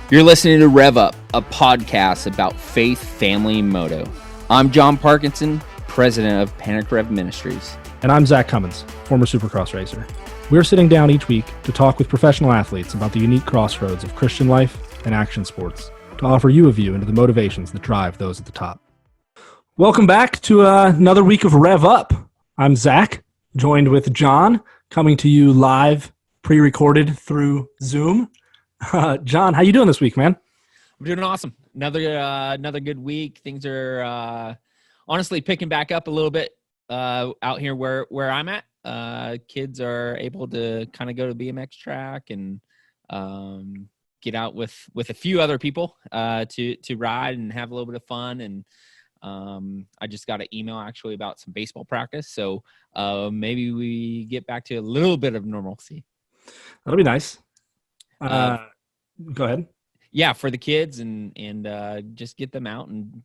You're listening to RevUp, a podcast about faith, family, and moto. I'm John Parkinson, president of Panic Rev Ministries. And I'm Zach Cummins, former Supercross racer. We're sitting down each week to talk with professional athletes about the unique crossroads of Christian life and action sports, to offer you a view into the motivations that drive those at the top. Welcome back to another week of Rev Up. I'm Zach, joined with John, coming to you live, pre-recorded through Zoom. John, how you doing this week, man? I'm doing awesome. Another good week. Things are honestly picking back up a little bit out here where I'm at. Kids are able to kind of go to the BMX track and get out with a few other people to ride and have a little bit of fun. And I just got an email actually about some baseball practice. So maybe we get back to a little bit of normalcy. That'll be nice. Go ahead. Yeah, for the kids and just get them out and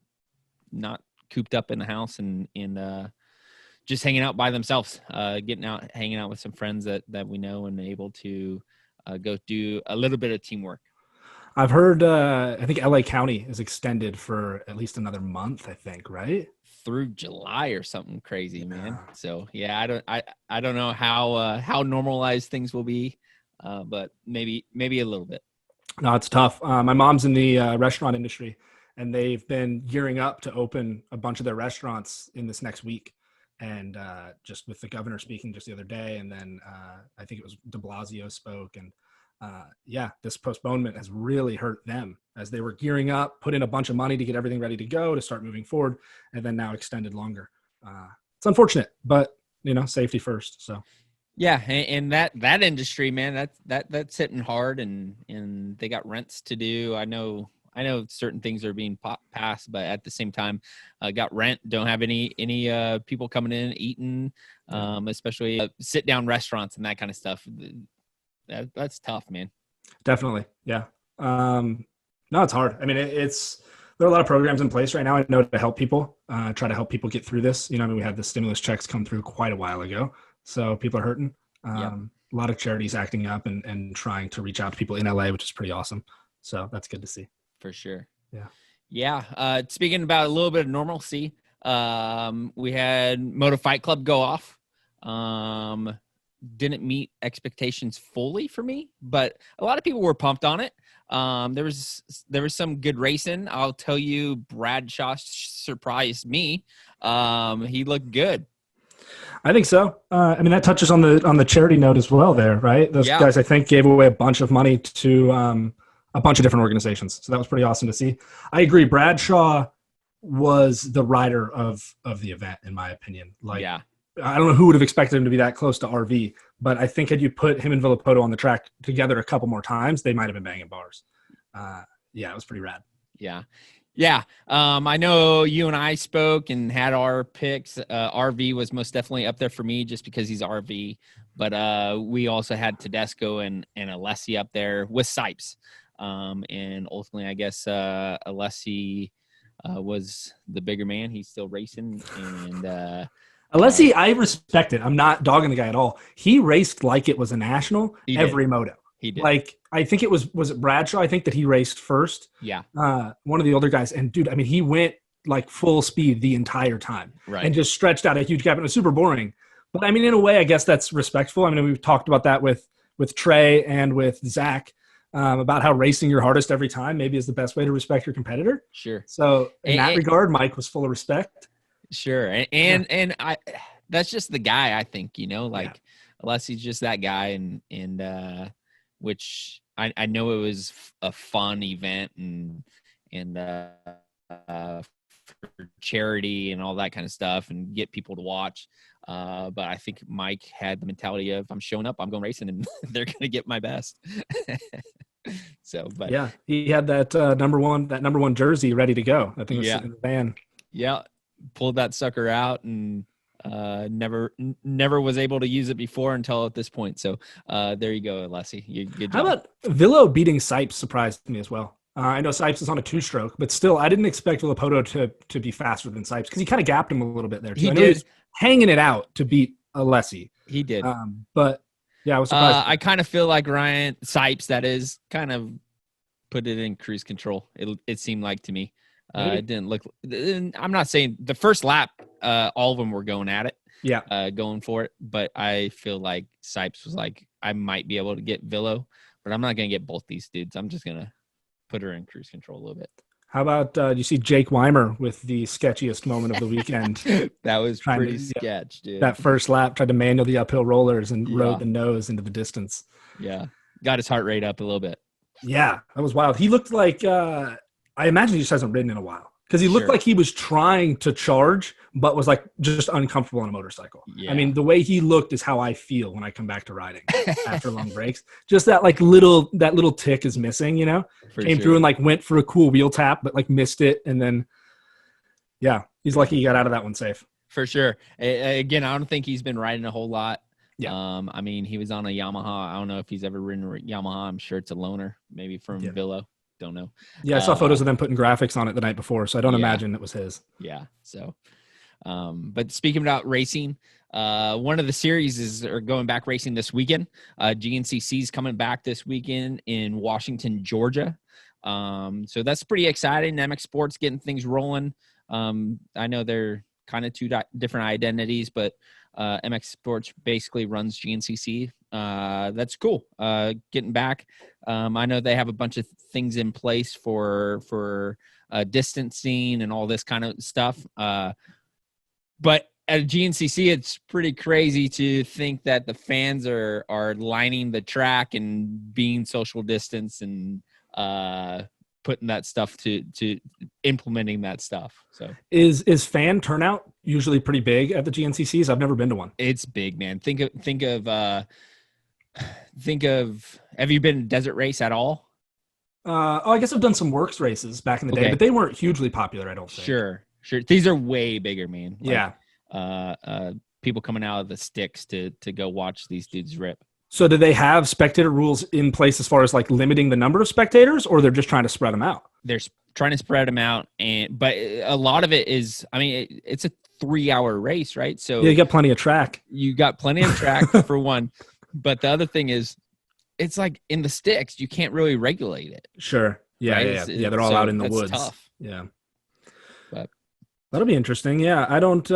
not cooped up in the house and just hanging out by themselves, getting out, hanging out with some friends that we know and able to go do a little bit of teamwork. I've heard, I think LA County is extended for at least another month, I think, right? Through July or something crazy, man. So yeah, I don't know how normalized things will be, but maybe a little bit. No, it's tough. My mom's in the restaurant industry, and they've been gearing up to open a bunch of their restaurants in this next week. And just with the governor speaking just the other day, and then I think it was de Blasio spoke. And this postponement has really hurt them as they were gearing up, put in a bunch of money to get everything ready to go, to start moving forward, and then now extended longer. It's unfortunate, but, safety first, so. Yeah, and that industry, man, that's hitting hard, and they got rents to do. I know certain things are being passed, but at the same time, got rent. Don't have any people coming in eating, especially sit down restaurants and that kind of stuff. That's tough, man. Definitely, yeah. No, it's hard. I mean, there are a lot of programs in place right now, I know, to help people, try to help people get through this. We had the stimulus checks come through quite a while ago. So people are hurting. A lot of charities acting up and trying to reach out to people in LA, which is pretty awesome. So that's good to see. For sure. Yeah. Yeah. Speaking about a little bit of normalcy, we had Moto Fight Club go off. Didn't meet expectations fully for me, but a lot of people were pumped on it. There was some good racing. I'll tell you, Bradshaw surprised me. He looked good. I think so. That touches on the charity note as well there, right? Those guys, I think, gave away a bunch of money to a bunch of different organizations. So that was pretty awesome to see. I agree. Bradshaw was the rider of the event, in my opinion. I don't know who would have expected him to be that close to RV, but I think had you put him and Villapoto on the track together a couple more times, they might have been banging bars. It was pretty rad. Yeah. Yeah. I know you and I spoke and had our picks. RV was most definitely up there for me just because he's RV, but we also had Tedesco and Alessi up there with Sipes. And ultimately, I guess Alessi was the bigger man. He's still racing. And Alessi, I respect it. I'm not dogging the guy at all. He raced like it was a national every moto. He did. I think it was it Bradshaw? I think that he raced first. Yeah. One of the older guys. And dude, he went like full speed the entire time. Right. And just stretched out a huge gap. It was super boring. But in a way, I guess that's respectful. We've talked about that with Trey and with Zach about how racing your hardest every time maybe is the best way to respect your competitor. Sure. So in that regard, Mike was full of respect. Sure. And I, that's just the guy, I think, unless he's just that guy and which I know it was a fun event and for charity and all that kind of stuff and get people to watch. But I think Mike had the mentality of I'm showing up, I'm going racing, and they're going to get my best. So, but yeah, he had that number one jersey ready to go. I think it was sitting in the van. Yeah, pulled that sucker out and never was able to use it before until at this point. So there you go, Alessi. Good job. How about Villo beating Sipes surprised me as well. I know Sipes is on a two-stroke, but still, I didn't expect Villapoto to be faster than Sipes because he kind of gapped him a little bit there. Too. He did. He was hanging it out to beat Alessi. He did. But yeah, I was surprised. I kind of feel like Ryan Sipes, that is, kind of put it in cruise control. It seemed like to me. Maybe. It didn't look. I'm not saying the first lap, all of them were going at it. Yeah. Going for it. But I feel like Sipes was like, I might be able to get Villo, but I'm not going to get both these dudes. I'm just going to put her in cruise control a little bit. How about you see Jake Weimer with the sketchiest moment of the weekend? That was pretty sketch, dude. That first lap, tried to manual the uphill rollers and rode the nose into the distance. Yeah. Got his heart rate up a little bit. Yeah, that was wild. He looked like, I imagine he just hasn't ridden in a while. Because he looked like he was trying to charge, but was like just uncomfortable on a motorcycle. Yeah. I mean, the way he looked is how I feel when I come back to riding after long breaks. Just that like little tick is missing, you know? Came through and like went for a cool wheel tap, but like missed it. And then, yeah, he's lucky he got out of that one safe. For sure. Again, I don't think he's been riding a whole lot. Yeah. I mean, he was on a Yamaha. I don't know if he's ever ridden a Yamaha. I'm sure it's a loaner, maybe from Villo. Don't know. Yeah, I saw photos of them putting graphics on it the night before, so I don't imagine it was his. Yeah. So, but speaking about racing, one of the series are going back racing this weekend. GNCC is coming back this weekend in Washington, Georgia. So that's pretty exciting. MX Sports getting things rolling. I know they're kind of two different identities, but MX Sports basically runs GNCC. That's cool. Getting back. I know they have a bunch of things in place for distancing and all this kind of stuff. But at GNCC, it's pretty crazy to think that the fans are lining the track and being social distance and putting that stuff to implementing that stuth. So is fan turnout usually pretty big at the GNCCs? I've never been to one. It's big, man. Think of have you been to Desert Race at all? I guess I've done some works races back in the day, but they weren't hugely popular, I don't think. Sure. These are way bigger, man. Like, people coming out of the sticks to go watch these dudes rip. So do they have spectator rules in place as far as like limiting the number of spectators, or they're just trying to spread them out? They're trying to spread them out, but a lot of it is, I mean, it's a 3-hour race, right? So you got plenty of track. You got plenty of track for one, but the other thing is, it's like in the sticks, you can't really regulate it. Sure. Yeah, right? Yeah. They're all out in the woods. Tough. Yeah. But that'll be interesting. Yeah, I don't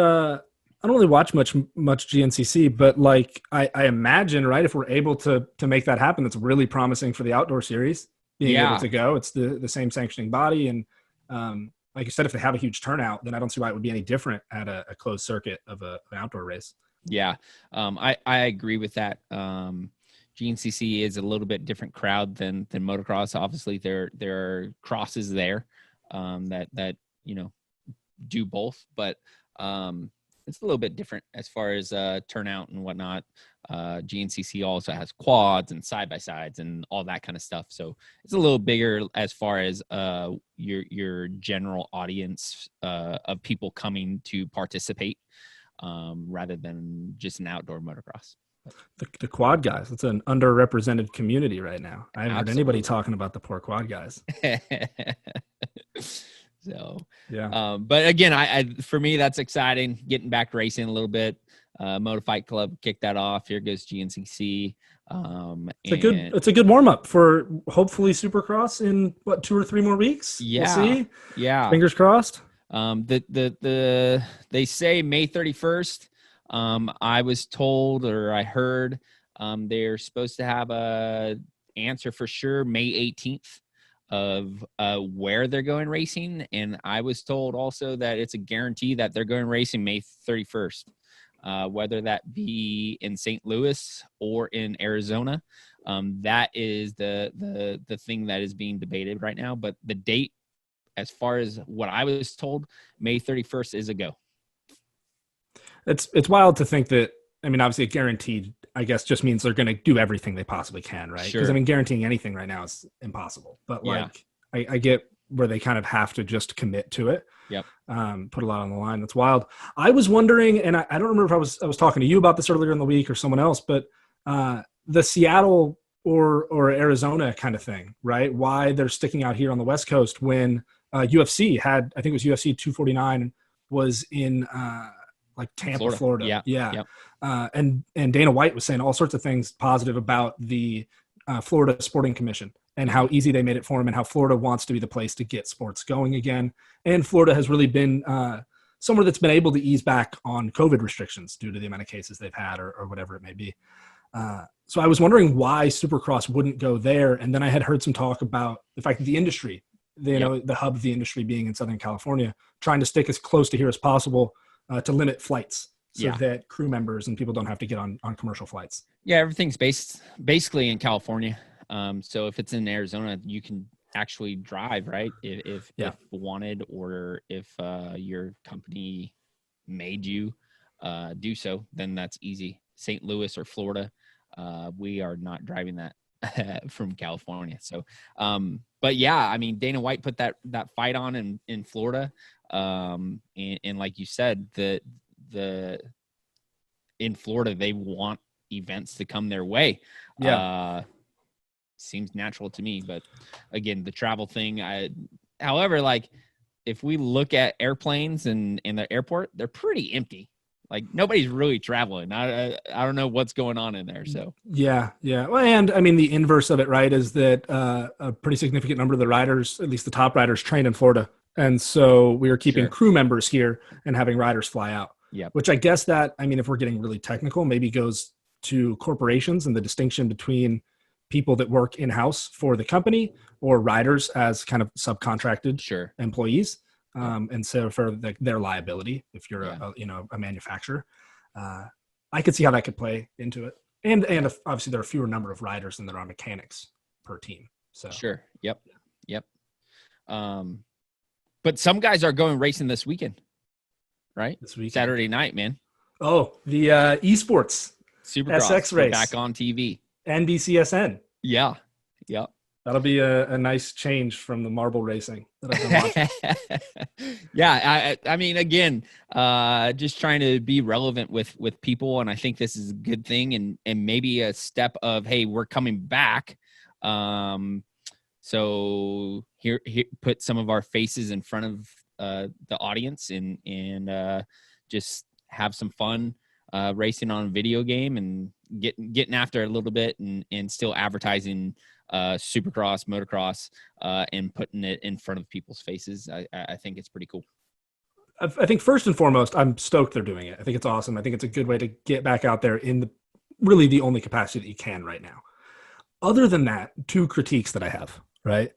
really watch much GNCC, but like I imagine, right, if we're able to make that happen, that's really promising for the outdoor series being able to go. It's the same sanctioning body, and like you said, if they have a huge turnout, then I don't see why it would be any different at a closed circuit of an outdoor race. Yeah, I agree with that. GNCC is a little bit different crowd than motocross. Obviously, there are crosses there that do both, but it's a little bit different as far as turnout and whatnot. GNCC also has quads and side-by-sides and all that kind of stuff. So it's a little bigger as far as your general audience of people coming to participate rather than just an outdoor motocross. The quad guys, it's an underrepresented community right now. I haven't heard anybody talking about the poor quad guys. So, yeah. But again, I for me, that's exciting. Getting back racing a little bit. Moto Fight Club kicked that off. Here goes GNCC. It's a good warm up for hopefully Supercross in 2 or 3 more weeks. Yeah. We'll see. Yeah. Fingers crossed. They say May 31st. I was told, or I heard, they're supposed to have a answer for sure May 18th of where they're going racing, and I was told also that it's a guarantee that they're going racing May 31st, whether that be in St. Louis or in Arizona. That is the thing that is being debated right now, but the date, as far as what I was told, May 31st is a go. It's wild to think that, I mean, obviously guaranteed, I guess, just means they're going to do everything they possibly can, right? Because, sure. I mean, guaranteeing anything right now is impossible. But, like, I get where they kind of have to just commit to it. Yep. Put a lot on the line. That's wild. I was wondering, and I don't remember if I was talking to you about this earlier in the week or someone else, but the Seattle or Arizona kind of thing, right? Why they're sticking out here on the West Coast when UFC had, I think it was UFC 249 was in like Tampa, Florida. Yeah. Yep. And Dana White was saying all sorts of things positive about the Florida Sporting Commission and how easy they made it for him, and how Florida wants to be the place to get sports going again. And Florida has really been somewhere that's been able to ease back on COVID restrictions due to the amount of cases they've had or whatever it may be. So I was wondering why Supercross wouldn't go there. And then I had heard some talk about the fact that the industry, the hub of the industry being in Southern California, trying to stick as close to here as possible to limit flights so that crew members and people don't have to get on commercial flights. Yeah, everything's basically in California. So if it's in Arizona, you can actually drive, right? If wanted, or if your company made you do so, then that's easy. St. Louis or Florida, we are not driving that from California. So, but yeah, I mean, Dana White put that fight on in Florida. And like you said, the in Florida, they want events to come their way. Seems natural to me, but again, the travel thing, however, like if we look at airplanes and the airport, they're pretty empty. Like nobody's really traveling. I don't know what's going on in there. So yeah. Well, and I mean, the inverse of it, right, is that a pretty significant number of the riders, at least the top riders, train in Florida, and so we are keeping crew members here and having riders fly out. Yeah, which I guess that, I mean, if we're getting really technical, maybe goes to corporations and the distinction between people that work in-house for the company or riders as kind of subcontracted employees. And so for their liability, if you're a manufacturer, I could see how that could play into it. And obviously there are a fewer number of riders than there are mechanics per team. So Yep. But some guys are going racing this weekend, right? This weekend. Saturday night, man. Oh, the Esports Supercross SX race back on TV. NBCSN. Yeah. That'll be a nice change from the marble racing that I've been watching. I mean, again, just trying to be relevant with people, and I think this is a good thing, and maybe a step of, hey, we're coming back. So here, put some of our faces in front of the audience, and just have some fun racing on a video game and getting after it a little bit, and still advertising Supercross, motocross, and putting it in front of people's faces. I think it's pretty cool. I think first and foremost, I'm stoked they're doing it. I think it's awesome. I think it's a good way to get back out there in really the only capacity that you can right now. Other than that, two critiques that I have, right?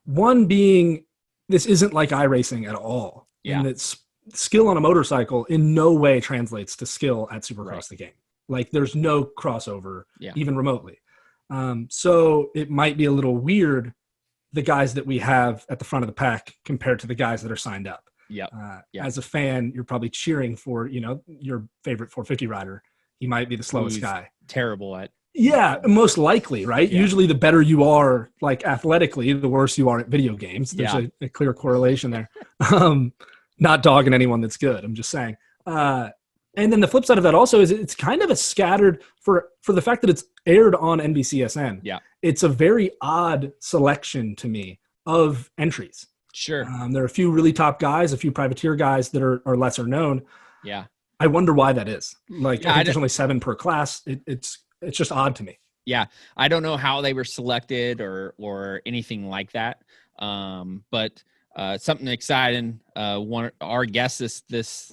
One being, this isn't like iRacing at all. Yeah. And it's skill on a motorcycle in no way translates to skill at Supercross the game. Like there's no crossover, even remotely. So it might be a little weird, the guys that we have at the front of the pack compared to the guys that are signed up. As a fan, you're probably cheering for, your favorite 450 rider. He might be the slowest guy. Terrible at. Yeah, most likely, right? Yeah. Usually the better you are, like athletically, the worse you are at video games. There's a clear correlation there. Not dogging anyone that's good. I'm just saying. And then the flip side of that also is it's kind of a scattered, for the fact that it's aired on NBCSN. Yeah. It's a very odd selection to me of entries. Sure. There are a few really top guys, a few privateer guys that are lesser known. Yeah. I wonder why that is. Like, I think there's only 7 per class. It's just odd to me. Yeah. I don't know how they were selected or anything like that. But something exciting. Our guest this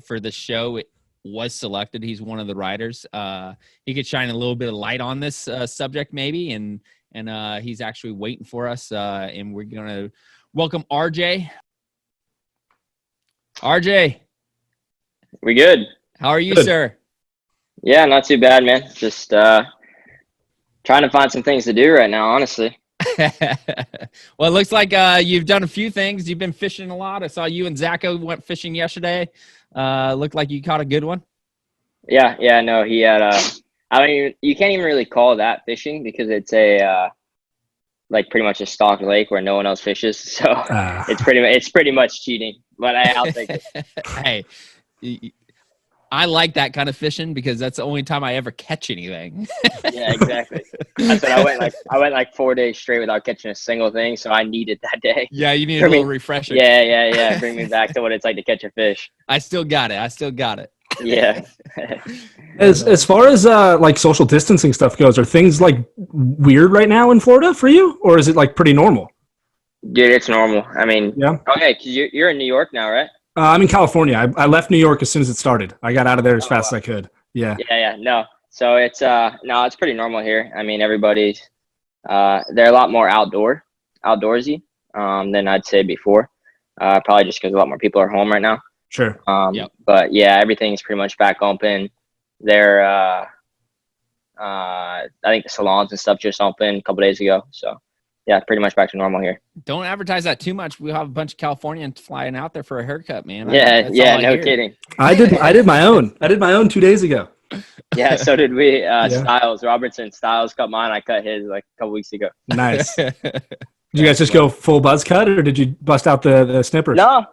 for this show was selected. He's one of the riders. He could shine a little bit of light on this subject maybe, and he's actually waiting for us. And we're gonna welcome RJ. RJ, we good? How are you, sir? Yeah, not too bad, man. Just trying to find some things to do right now, honestly. Well, it looks like you've done a few things. You've been fishing a lot. I saw you and Zacho went fishing yesterday. Looked like you caught a good one. Yeah. No, he had you can't even really call that fishing because it's a like pretty much a stocked lake where no one else fishes. So it's pretty much cheating. But I'll take it. Hey, I like that kind of fishing because that's the only time I ever catch anything. Yeah, exactly. I said I went like 4 days straight without catching a single thing, so I needed that day. Yeah, you need a little refresher. Yeah. Bring me back to what it's like to catch a fish. I still got it. Yeah. As far as like social distancing stuff goes, are things like weird right now in Florida for you, or is it like pretty normal? Dude, it's normal. I mean, Yeah. okay, because you're in New York now, right? I'm in California. I left New York as soon as it started. I got out of there as fast as I could. Yeah. Yeah. No. So it's no, it's pretty normal here. I mean, everybody's they're a lot more outdoorsy than I'd say before. Probably just because a lot more people are home right now. Sure. Yep. But yeah, everything's pretty much back open. They're I think the salons and stuff just opened a couple days ago. So yeah, pretty much back to normal here. Don't advertise that too much. We have a bunch of Californians flying out there for a haircut, man. Yeah, no kidding. I did my own. I did my own 2 days ago. Yeah, so did we. Styles Robertson cut mine. I cut his like a couple weeks ago. Nice. Did you guys just go full buzz cut, or did you bust out the snippers? No.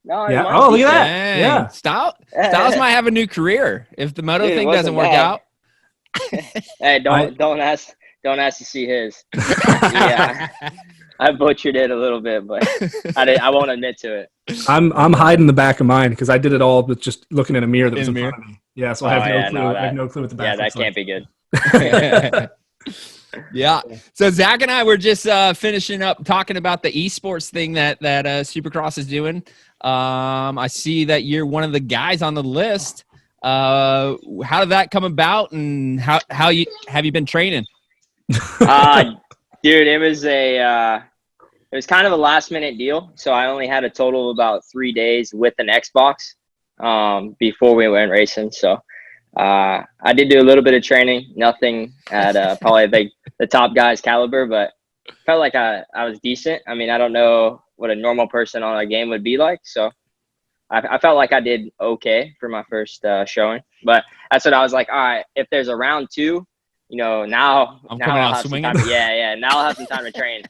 Yeah. Oh, look at that. Dang. Yeah. Styles might have a a new career if the moto Dude, thing wasn't doesn't work bad. out. Hey, don't ask to see his. Yeah, I butchered it a little bit, but I won't admit to it. I'm hiding the back of mine because I did it all with just looking in a mirror that was in front of me. Yeah, so I have no clue. I have no clue what the back. Yeah, that can't be good. Yeah. So Zach and I were just finishing up talking about the esports thing that Supercross is doing. I see that you're one of the guys on the list. How did that come about, and how you have you been training? Dude, it was kind of a last minute deal. So I only had a total of about 3 days with an Xbox before we went racing. So I did do a little bit of training, nothing at probably the top guys caliber, but felt like I was decent. I mean, I don't know what a normal person on a game would be like. So I felt like I did okay for my first showing, but that's what I was like. All right, if there's a round 2, now I'm now coming I'll out have swinging. some time. Yeah. Now I'll have some time to train.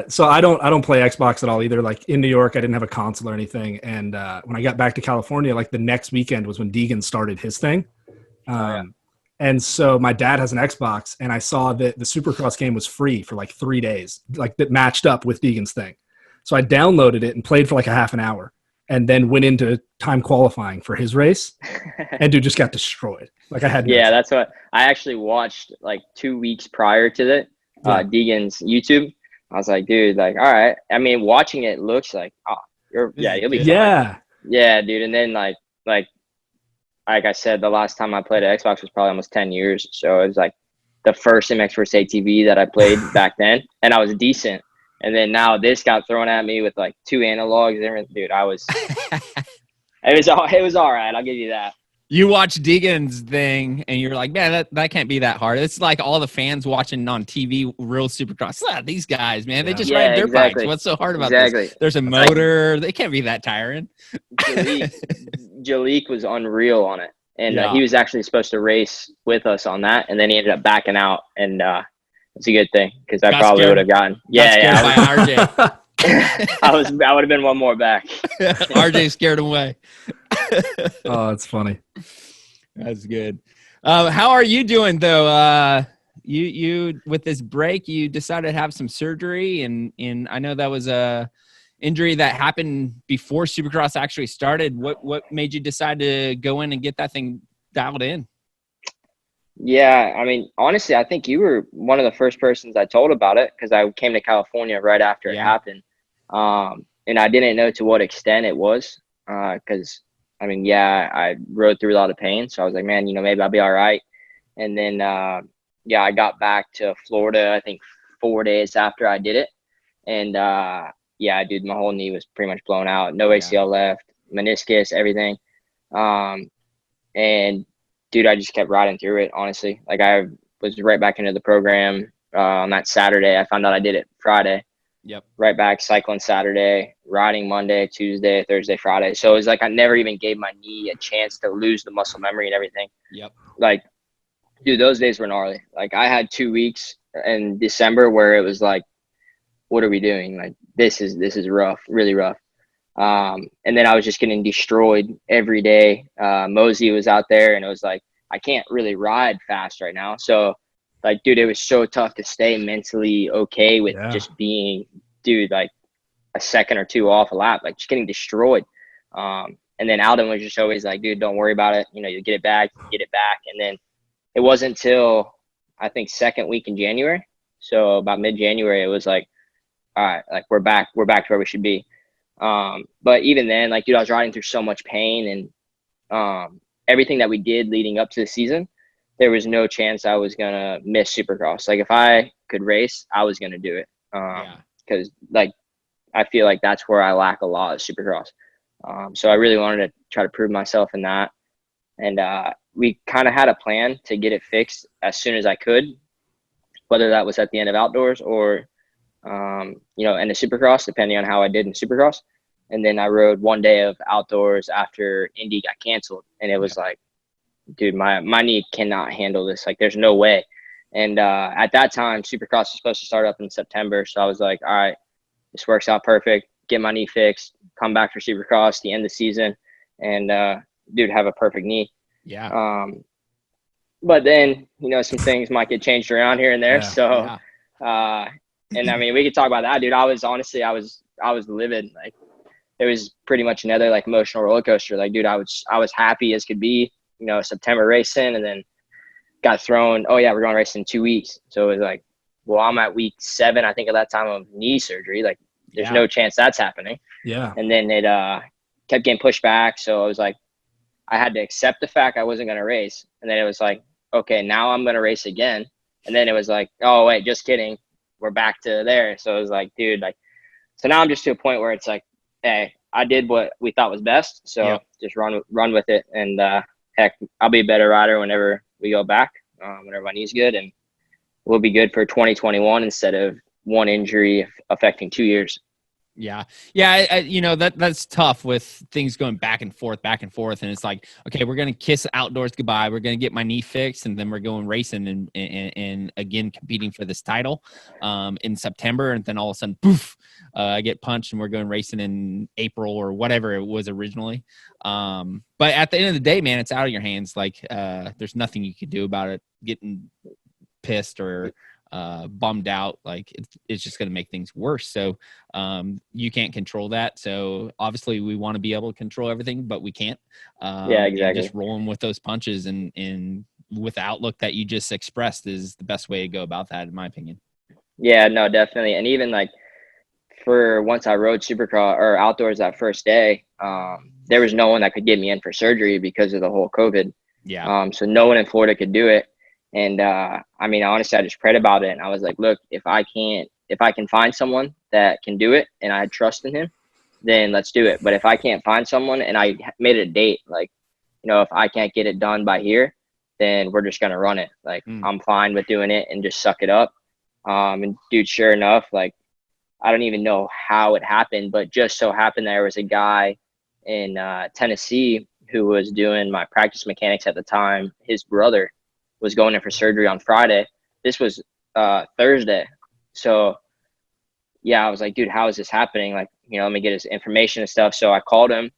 So I don't play Xbox at all either. Like in New York, I didn't have a console or anything. And when I got back to California, like the next weekend was when Deegan started his thing. And so my dad has an Xbox, and I saw that the Supercross game was free for like 3 days, like that matched up with Deegan's thing. So I downloaded it and played for like a half an hour, and then went into time qualifying for his race, and dude just got destroyed. Like I had. Yeah, that's what I actually watched like 2 weeks prior to that. Deegan's YouTube. I was like, dude, like, all right. I mean, watching it looks like, you'll be fine. Yeah, dude. And then like I said, the last time I played an Xbox was probably almost 10 years. So it was like the first MX First ATV that I played back then, and I was decent. And then now this got thrown at me with like 2 analogs. Dude, it was all right. I'll give you that. You watch Deegan's thing, and you're like, man, that can't be that hard. It's like all the fans watching on TV, real Supercross. These guys, man, they just ride dirt bikes. What's so hard about this? There's a motor. They can't be that tiring. Jalik was unreal on it. And he was actually supposed to race with us on that. And then he ended up backing out. And it's a good thing, because I probably would have gotten. Yeah. By RJ. I would have been one more back. RJ scared him away. Oh, it's funny. That's good. How are you doing though? You with this break, you decided to have some surgery, and I know that was a injury that happened before Supercross actually started. What made you decide to go in and get that thing dialed in? Yeah, I mean, honestly, I think you were one of the first persons I told about it, because I came to California right after it happened. And I didn't know to what extent it was, because, I mean, I rode through a lot of pain. So I was like, man, maybe I'll be all right. And then, I got back to Florida, I think 4 days after I did it. And, dude, my whole knee was pretty much blown out. No ACL left, meniscus, everything. And dude, I just kept riding through it, honestly. Like, I was right back into the program on that Saturday. I found out I did it Friday. Yep. Right back cycling Saturday, riding Monday, Tuesday, Thursday, Friday. So it was like I never even gave my knee a chance to lose the muscle memory and everything. Yep. Like, dude, those days were gnarly. Like, I had 2 weeks in December where it was like, what are we doing? Like, this is rough, really rough. And then I was just getting destroyed every day. Mosey was out there, and it was like, I can't really ride fast right now. So, like, dude, it was so tough to stay mentally okay with just being, dude, like a second or two off a lap, like just getting destroyed. And then Alden was just always like, dude, don't worry about it. You get it back, get it back. And then it wasn't until I think second week in January. So about mid-January, it was like, all right, like we're back to where we should be. But even then, like, dude, I was riding through so much pain and everything that we did leading up to the season, there was no chance I was going to miss Supercross. Like if I could race, I was going to do it. Cause like, I feel like that's where I lack a lot of Supercross. So I really wanted to try to prove myself in that. And we kind of had a plan to get it fixed as soon as I could, whether that was at the end of outdoors or, end of Supercross, depending on how I did in Supercross. And then I rode one day of outdoors after Indy got canceled. And it was like, dude, my knee cannot handle this. Like, there's no way. And at that time, Supercross was supposed to start up in September. So I was like, all right, this works out perfect. Get my knee fixed, come back for Supercross, the end of the season, and dude, have a perfect knee. Yeah. But then, some things might get changed around here and there. Yeah. So, and I mean, we could talk about that, dude. I was livid. Like, it was pretty much another like emotional roller coaster. Like, dude, I was happy as could be, September racing, and then got thrown. Oh yeah, we're going racing in 2 weeks. So it was like, well, I'm at week 7, I think, at that time of knee surgery. Like, there's no chance that's happening. Yeah. And then it kept getting pushed back. So I was like, I had to accept the fact I wasn't going to race. And then it was like, okay, now I'm going to race again. And then it was like, oh, wait, just kidding. We're back to there. So it was like, dude, like, so now I'm just to a point where it's like, hey, I did what we thought was best. So just run with it. And heck, I'll be a better rider whenever we go back, whenever my knee's good. And we'll be good for 2021 instead of one injury affecting 2 years. Yeah. That's tough with things going back and forth. And it's like, okay, we're going to kiss outdoors goodbye. We're going to get my knee fixed, and then we're going racing and again, competing for this title in September. And then all of a sudden, poof, I get punched and we're going racing in April or whatever it was originally. But at the end of the day, man, it's out of your hands. Like there's nothing you could do about it. Getting pissed or bummed out, like it's just going to make things worse. So you can't control that. So obviously we want to be able to control everything, but we can't. Exactly. Just rolling with those punches and with the outlook that you just expressed is the best way to go about that, in my opinion. Yeah, no, definitely. And even like for once I rode Supercross or outdoors that first day, there was no one that could get me in for surgery because of the whole COVID. Yeah. So no one in Florida could do it. And I mean, honestly, I just prayed about it, and I was like, look, if I can find someone that can do it and I had trust in him, then let's do it. But if I can't find someone, and I made it a date, like, if I can't get it done by here, then we're just going to run it. Like, I'm fine with doing it and just suck it up. And dude, sure enough, like, I don't even know how it happened, but just so happened there was a guy in Tennessee who was doing my practice mechanics at the time. His brother was going in for surgery on Friday. This was Thursday. So yeah, I was like, dude, how is this happening? Like, let me get his information and stuff. So I called him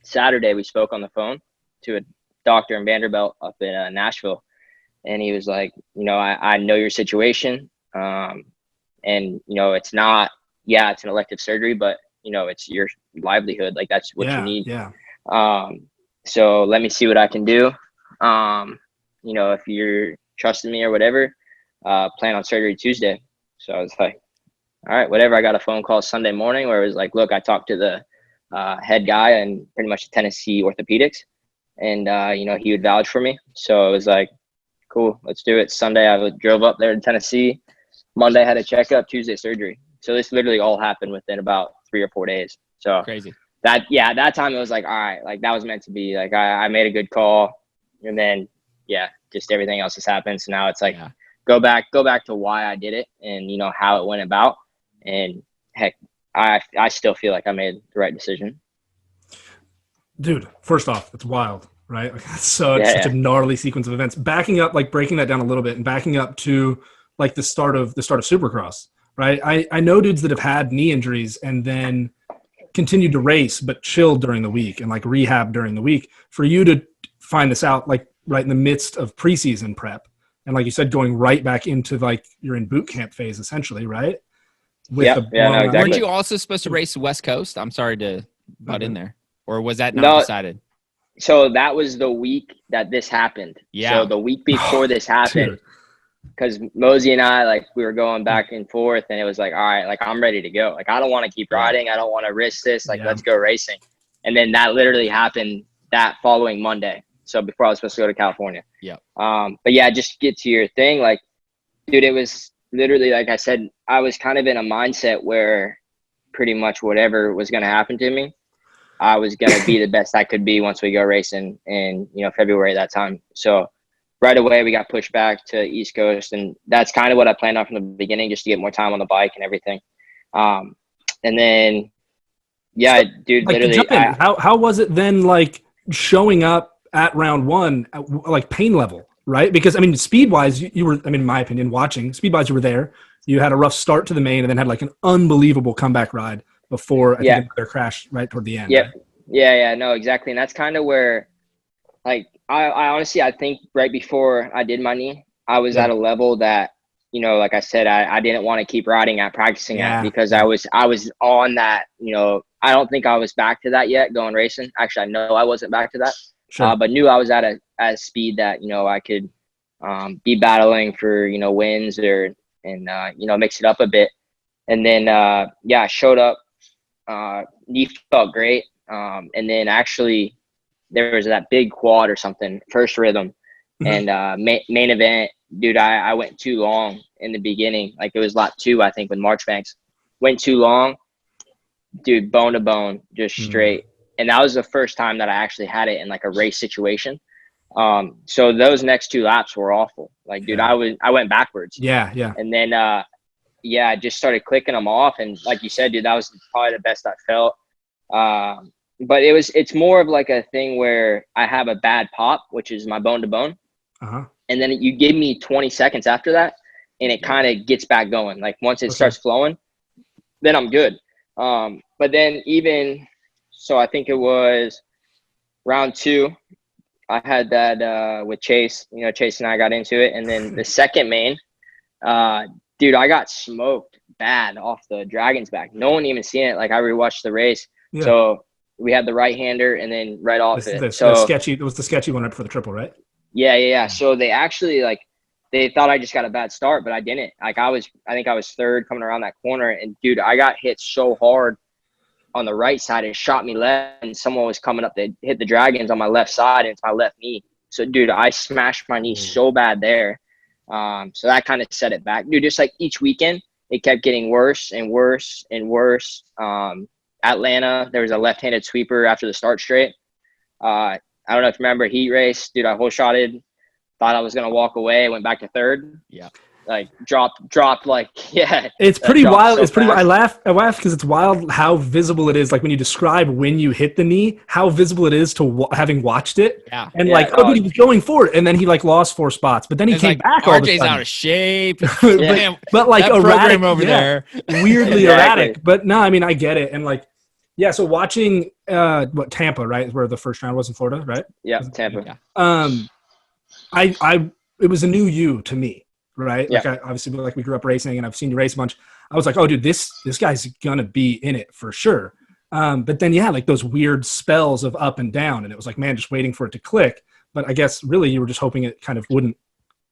Saturday. We spoke on the phone to a doctor in Vanderbilt up in Nashville. And he was like, I know your situation. And it's not, it's an elective surgery, but it's your livelihood. Like, that's what you need. Yeah. So let me see what I can do. If you're trusting me or whatever, plan on surgery Tuesday. So I was like, all right, whatever. I got a phone call Sunday morning where it was like, look, I talked to the head guy and pretty much Tennessee orthopedics, and he would vouch for me. So it was like, cool, let's do it. Sunday I drove up there to Tennessee. Monday I had a checkup. Tuesday surgery. So this literally all happened within about 3 or 4 days. So crazy. That time it was like, all right, like that was meant to be. Like I made a good call, and then just everything else has happened. So now it's like, go back to why I did it and how it went about. And heck, I still feel like I made the right decision. Dude, first off, it's wild, right? Like, it's such a gnarly sequence of events. Backing up, like breaking that down a little bit and backing up to like the start of Supercross, right? I know dudes that have had knee injuries and then continued to race, but chilled during the week and like rehab during the week. For you to find this out, like right in the midst of preseason prep, and like you said, going right back into like you're in boot camp phase essentially, right? Exactly. Weren't you also supposed to race the West Coast? I'm sorry to butt in there. or was that not No. decided? So that was the week that this happened. Yeah. So the week before this happened, because Mosey and I, like, we were going back and forth, and it was like, all right, like, I'm ready to go. Like, I don't want to keep riding. I don't want to risk this. Like, let's go racing. And then that literally happened that following Monday. So before I was supposed to go to California. Yeah. But yeah, just to get to your thing, like, dude, it was literally, like I said, I was kind of in a mindset where pretty much whatever was going to happen to me, I was going to be the best I could be once we go racing in, February that time. So right away we got pushed back to East Coast, and that's kind of what I planned on from the beginning, just to get more time on the bike and everything. And then, yeah, so, dude, like, literally. How was it then, like, showing up at round one, like, pain level, right? Because, I mean, speed-wise, you were, I mean, in my opinion, watching, speed-wise, you were there. You had a rough start to the main and then had, like, an unbelievable comeback ride before, I think, another crash right toward the end. Yeah. Right? Yeah, no, exactly. And that's kind of where, like, I honestly, I think right before I did my knee, I was at a level that, like I said, I didn't want to keep riding at, practicing at, because I was on that, I don't think I was back to that yet going racing. Actually, I know I wasn't back to that, but knew I was at a speed that, I could be battling for, wins and mix it up a bit. And then, I showed up, knee felt great. And then actually there was that big quad or something, first rhythm, and main event, dude, I went too long in the beginning. Like, it was lap 2, I think, with Marchbanks. Went too long, dude, bone to bone, just straight. And that was the first time that I actually had it in, like, a race situation. So those next 2 laps were awful. Like, dude, I went backwards. Yeah. And then, I just started clicking them off. And like you said, dude, that was probably the best I felt. But it's more of like a thing where I have a bad pop, which is my bone to bone. And then you give me 20 seconds after that, and it kind of gets back going. Like, once it starts flowing, then I'm good. But then so I think it was round 2, I had that with Chase. Chase and I got into it. And then the second main, dude, I got smoked bad off the Dragon's back. No one even seen it. Like, I rewatched the race. Yeah. So we had the right-hander, and then right off it. It was the sketchy one right before the triple, right? Yeah. So they actually, like, they thought I just got a bad start, but I didn't. Like, I think I was third coming around that corner, and dude, I got hit so hard on the right side, it shot me left, and someone was coming up to hit the Dragons on my left side, and it's my left knee. So, dude, I smashed my knee so bad there. So that kind of set it back. Dude, just like each weekend, it kept getting worse and worse and worse. Atlanta, there was a left-handed sweeper after the start straight. I don't know if you remember heat race. Dude, I whole shotted, thought I was going to walk away, went back to third. Yeah. Like, dropped like, yeah. It's pretty wild. So it's pretty wild. I laugh because it's wild how visible it is. Like, when you describe when you hit the knee, how visible it is to having watched it. Yeah. And dude, he was going for it, and then he, like, lost 4 spots, but then he came back all of a sudden. RJ's out of shape. but like, that erratic over there. Weirdly erratic. But no, I mean, I get it. And, like, yeah, so watching Tampa, right, where the first round was in Florida, right? Yeah, Tampa. It was a new you to me. Right. Yeah. Like, obviously, like, we grew up racing, and I've seen you race a bunch. I was like, oh, dude, this guy's going to be in it for sure. But then, like, those weird spells of up and down. And it was like, man, just waiting for it to click. But I guess really you were just hoping it kind of wouldn't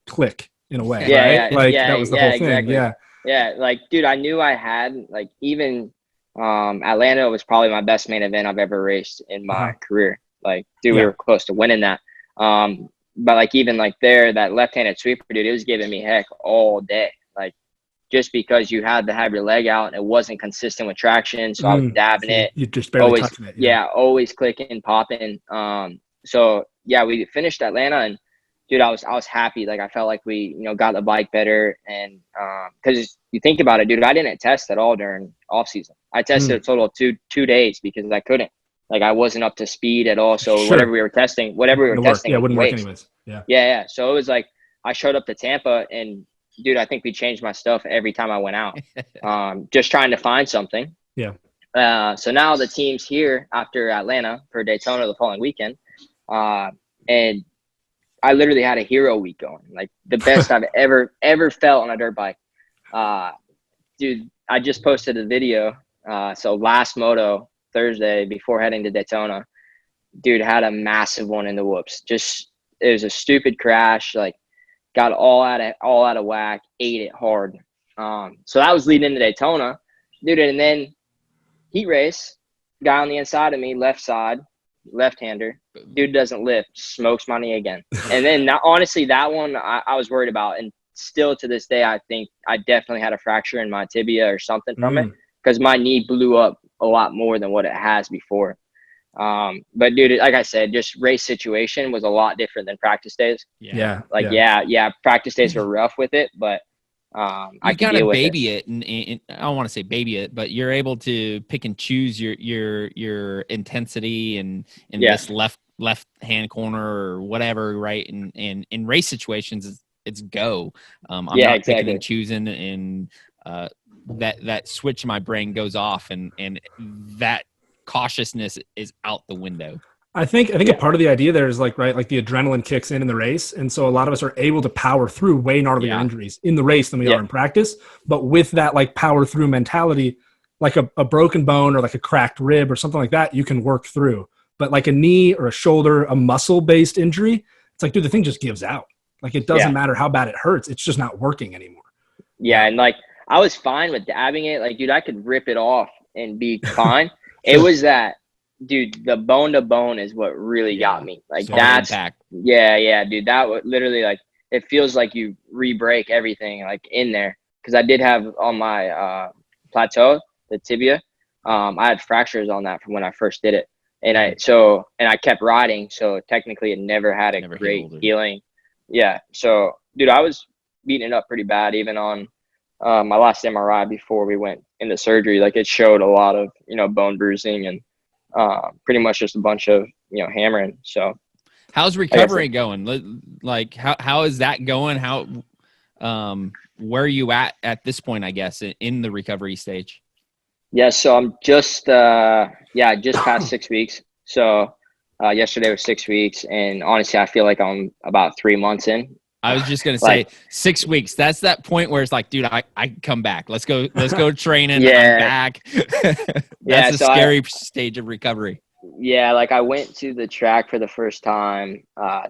click in a way. Yeah. Right? Like, that was the whole thing. Exactly. Yeah. Yeah. Like, dude, I knew I had, like, even Atlanta was probably my best main event I've ever raced in my career. Like, dude, we were close to winning that. But, like, even, like, there, that left-handed sweeper, dude, it was giving me heck all day. Like, just because you had to have your leg out, and it wasn't consistent with traction, so I was dabbing it. You just barely touching it. Yeah, always clicking, popping. So, yeah, we finished Atlanta, and, dude, I was happy. Like, I felt like we, got the bike better. And because you think about it, dude, I didn't test at all during off-season. I tested a total of two days because I couldn't. Like, I wasn't up to speed at all. So whatever we were testing, wouldn't work anyways. Yeah. So it was like, I showed up to Tampa, and, dude, I think we changed my stuff every time I went out. Just trying to find something. Yeah. So now the team's here after Atlanta for Daytona the following weekend. And I literally had a hero week going, like, the best I've ever felt on a dirt bike. Dude, I just posted a video. So last moto, Thursday before heading to Daytona. Dude had a massive one in the whoops. Just, it was a stupid crash. Like, got all out of whack, ate it hard. So that was leading into Daytona, dude. And then heat race, guy on the inside of me, left side, left-hander, dude doesn't lift, smokes my knee again. And then honestly, that one I was worried about, and still to this day, I think I definitely had a fracture in my tibia or something from it, because my knee blew up a lot more than what it has before. But dude, like I said, just race situation was a lot different than practice days. Yeah. Practice days were rough with it, but I you gotta baby it, and I don't want to say baby it, but you're able to pick and choose your intensity and this left hand corner or whatever, right? And in race situations, it's go. I'm not picking and choosing, and that switch in my brain goes off, and that cautiousness is out the window. I think a part of the idea there is like the adrenaline kicks in the race. And so a lot of us are able to power through way gnarlier injuries in the race than we are in practice. But with that like power through mentality, like a broken bone or like a cracked rib or something like that, you can work through. But like a knee or a shoulder, a muscle-based injury, it's like, dude, the thing just gives out. Like, it doesn't matter how bad it hurts. It's just not working anymore. Yeah, and like I was fine with dabbing it. Like, dude, I could rip it off and be fine. It was that, dude, the bone to bone is what really got me. Like, that's impact. Yeah, dude, that would literally, like, it feels like you re-break everything like in there. Because I did have on my plateau, the tibia, I had fractures on that from when I first did it. And I kept riding, so technically it never had a great healing. Yeah, so dude, I was beating it up pretty bad even on my last MRI before we went into surgery. Like, it showed a lot of bone bruising and pretty much just a bunch of hammering. So how's recovery going? Like how is that going? How where are you at this point, I guess, in the recovery stage? Yeah, so I'm just past 6 weeks. So yesterday was 6 weeks, and honestly, I feel like I'm about 3 months in. I was just gonna say 6 weeks. That's that point where it's like, dude, I can come back. Let's go training. I'm back. That's a scary stage of recovery. Yeah, like I went to the track for the first time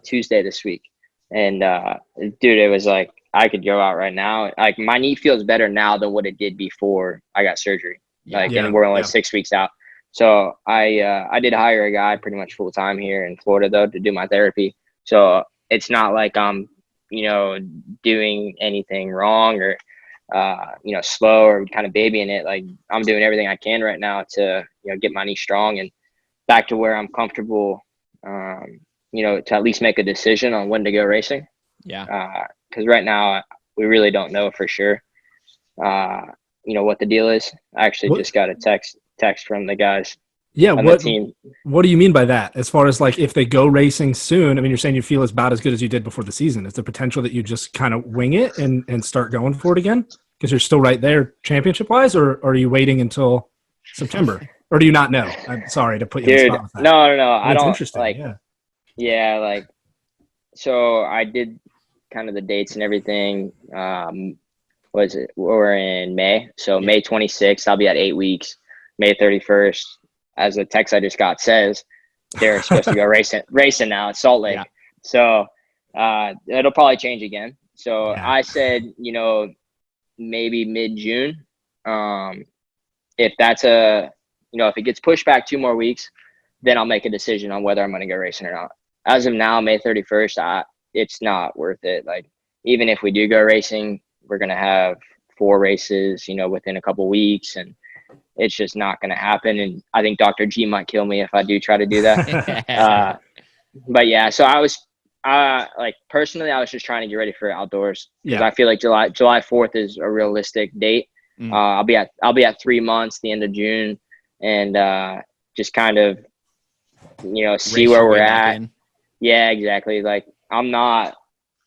Tuesday this week, and dude, it was like I could go out right now. Like, my knee feels better now than what it did before I got surgery. And we're only 6 weeks out. So I did hire a guy pretty much full time here in Florida though to do my therapy. So it's not like I'm doing anything wrong or slow or kind of babying it. Like, I'm doing everything I can right now to get my knee strong and back to where I'm comfortable to at least make a decision on when to go racing. Because right now we really don't know for sure what the deal is. I actually just got a text from the guys on the team. What do you mean by that? As far as like, if they go racing soon, I mean, you're saying you feel about as good as you did before the season. Is there potential that you just kind of wing it and start going for it again? Because you're still right there championship wise, or are you waiting until September? Or do you not know? I'm sorry to put you on the spot with that. No. I don't. Interesting. So I did kind of the dates and everything. We're in May. So May 26th, I'll be at 8 weeks. May 31st, as the text I just got says, they're supposed to go racing now at Salt Lake. Yeah. So it'll probably change again. So I said, maybe mid-June. If that's if it gets pushed back 2 more weeks, then I'll make a decision on whether I'm going to go racing or not. As of now, May 31st, it's not worth it. Like, even if we do go racing, we're going to have 4 races, within a couple weeks, and it's just not going to happen. And I think Dr. G might kill me if I do try to do that. But yeah, so I was, personally, I was just trying to get ready for outdoors because I feel like July 4th is a realistic date. I'll be at 3 months, the end of June, and just kind of, see where we're at. Yeah, exactly. Like, I'm not,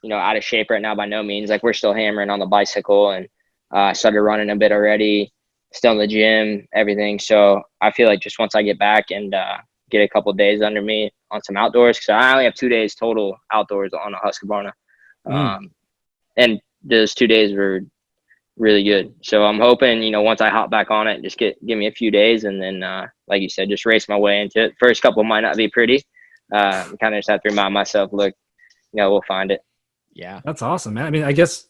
out of shape right now by no means. Like, we're still hammering on the bicycle, and I started running a bit already, still in the gym, everything. So I feel like just once I get back and get a couple of days under me on some outdoors, because I only have 2 days total outdoors on a Husqvarna. And those 2 days were really good. So I'm hoping, once I hop back on it, just give me a few days, and then, like you said, just race my way into it. First couple might not be pretty. Kind of just have to remind myself, look, we'll find it. Yeah. That's awesome, man. I mean, I guess,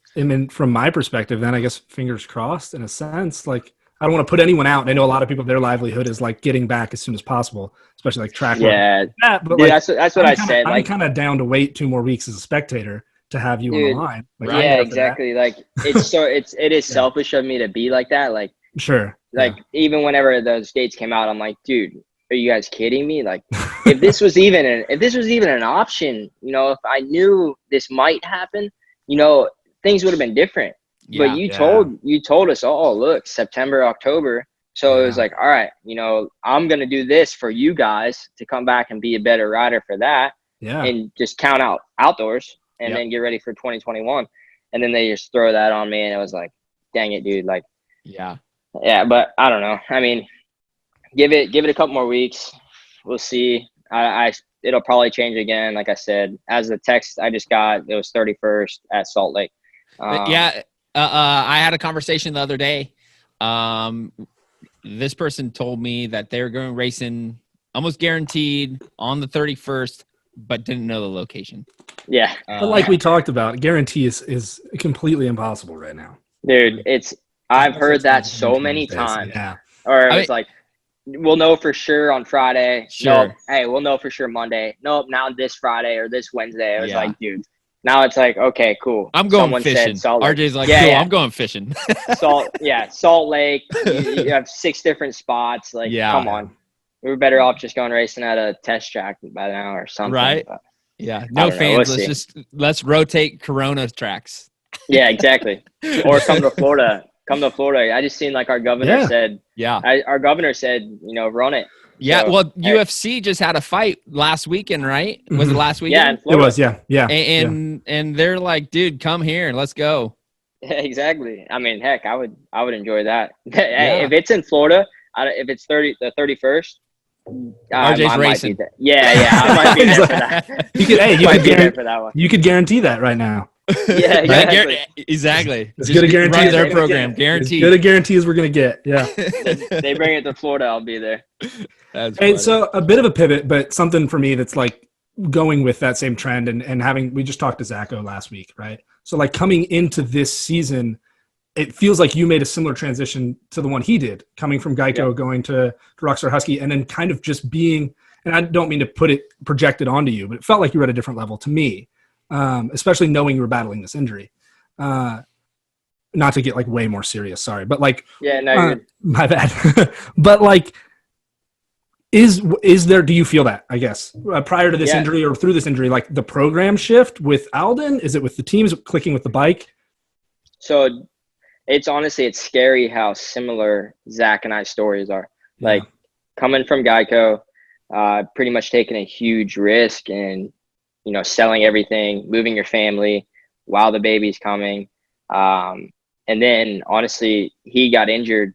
from my perspective, then I guess fingers crossed in a sense, like, I don't want to put anyone out. And I know a lot of people, their livelihood is like getting back as soon as possible, especially like track. Yeah. But dude, like, that's what I said. I'm Like, kind of down to wait 2 more weeks as a spectator to have you on the line. Like, yeah, exactly. Like, it is selfish of me to be like that. Like, sure. Like, even whenever those dates came out, I'm like, dude, are you guys kidding me? Like, if this was even an option, if I knew this might happen, things would have been different. Yeah, but you told us all, look, September, October. So it was like, all right, I'm going to do this for you guys to come back and be a better rider for that. Yeah. And just count out outdoors and then get ready for 2021. And then they just throw that on me. And it was like, dang it, dude. Like, yeah, but I don't know. I mean, give it a couple more weeks. We'll see. It'll probably change again. Like I said, as the text I just got, it was 31st at Salt Lake. I had a conversation the other day. This person told me that they're going racing almost guaranteed on the 31st, but didn't know the location. Yeah. But like we talked about, guarantee is completely impossible right now. Dude, I've heard that so many times. Yeah. Or it's like, we'll know for sure on Friday. Sure. Nope. Hey, we'll know for sure Monday. Nope. Now this Friday or this Wednesday. It was like, dude. Now it's like, okay, cool. I'm going Someone fishing. Said Salt Lake. RJ's like, cool, I'm going fishing. Salt Lake. You have 6 different spots. Like, come on. We were better off just going racing at a test track by now or something. Right. But, yeah. No fans. We'll let's rotate Corona tracks. Yeah, exactly. Or come to Florida. I just seen like our governor said. Yeah. Our governor said, run it. Yeah, so, UFC just had a fight last weekend, right? Was it last weekend? Yeah, it was. Yeah. And they're like, dude, come here, let's go. Yeah, exactly. I mean, heck, I would enjoy that. If it's in Florida, if it's the 31st, RJ's racing. I might be there for that. You could guarantee that right now. Yeah, exactly. As good a guarantee as their program. Guaranteed. As good a guarantee as we're gonna get. Yeah. They bring it to Florida, I'll be there. Hey, so a bit of a pivot, but something for me that's like going with that same trend and we just talked to Zacho last week, right? So like coming into this season, it feels like you made a similar transition to the one he did, coming from Geico, going to Rockstar Husky, and then kind of just being, and I don't mean to project it onto you, but it felt like you were at a different level to me. Especially knowing you were battling this injury. Not to get like way more serious, sorry, but like, my bad. But like, is there, do you feel that, I guess, prior to this injury or through this injury, like the program shift with Alden? Is it with the teams clicking with the bike? So it's scary how similar Zach and I's stories are. Like coming from Geico, pretty much taking a huge risk and, selling everything, moving your family while the baby's coming. And then honestly, he got injured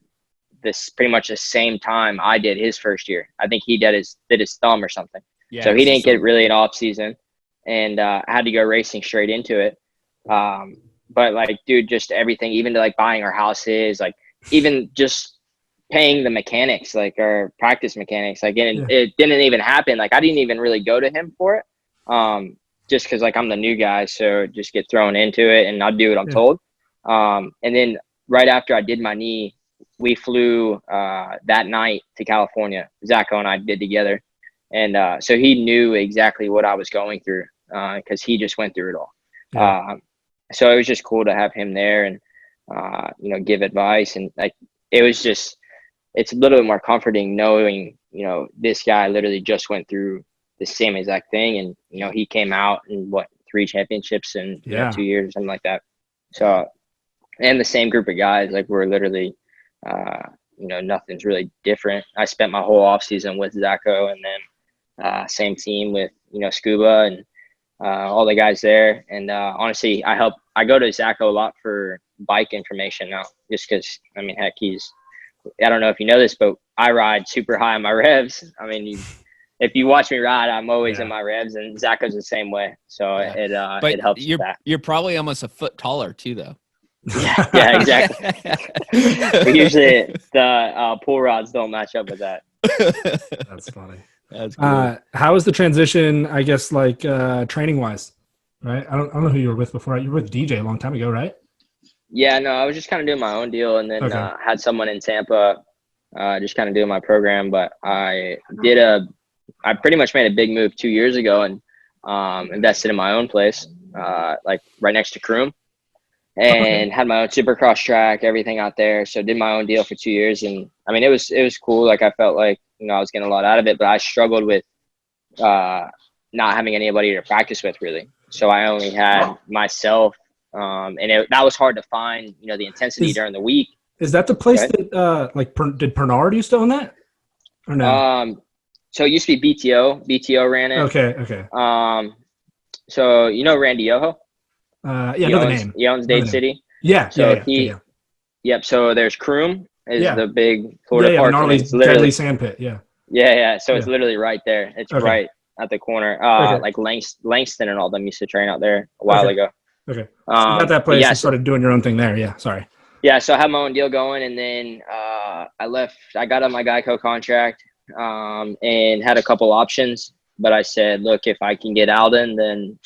this pretty much the same time I did his first year. I think he did his thumb or something. Yeah, so he didn't get really an off season and had to go racing straight into it. But like, dude, just everything, even to like buying our houses, like even just paying the mechanics, like our practice mechanics, like it didn't even happen. Like I didn't even really go to him for it. Just cause like I'm the new guy. So just get thrown into it and I'll do what I'm told. And then right after I did my knee, we flew, that night to California. Zacho and I did together. And, so he knew exactly what I was going through, cause he just went through it all. So it was just cool to have him there and, give advice. And like, it's a little bit more comforting knowing, this guy literally just went through the same exact thing. And, he came out in 3 championships in 2 years or something like that. So, and the same group of guys, like we're literally, nothing's really different. I spent my whole off season with Zacho and then, same team with, Scuba and, all the guys there. And, honestly, I go to Zacho a lot for bike information now, just cause I mean, heck, I don't know if you know this, but I ride super high on my revs. I mean, if you watch me ride, I'm always in my revs, and Zacho's the same way. So it helps. You're probably almost a foot taller too, though. Yeah, exactly. Usually the pull rods don't match up with that. That's funny. That's cool. How was the transition, I guess, like training wise? Right? I don't know who you were with before. You were with DJ a long time ago, right? Yeah, no, I was just kind of doing my own deal, and then Okay. had someone in Tampa just kind of doing my program. But I pretty much made a big move 2 years ago and invested in my own place, like right next to Croom, and had my own supercross track, everything out there. So did my own deal for 2 years, and I mean it was cool. Like I felt like I was getting a lot out of it, but I struggled with not having anybody to practice with really. So I only had myself, and that was hard to find. The intensity during the week. Is that the place that did Pernard used to own that, or no? So it used to be BTO. BTO ran it. Okay. So Randy Yoho. Yeah, I know the name. He owns Dade City. Yeah. So yeah. Yep. So there's Croom is the big Florida park. Gnarly, deadly sandpit. Yeah. Yeah. So it's literally right there. It's right at the corner. Okay. Like Langston and all them used to train out there a while ago. Okay. So you got that place. Yeah, you started doing your own thing there. Yeah. Sorry. Yeah. So I had my own deal going, and then I left. I got on my Geico contract and had a couple options. But I said, look, if I can get Alden, then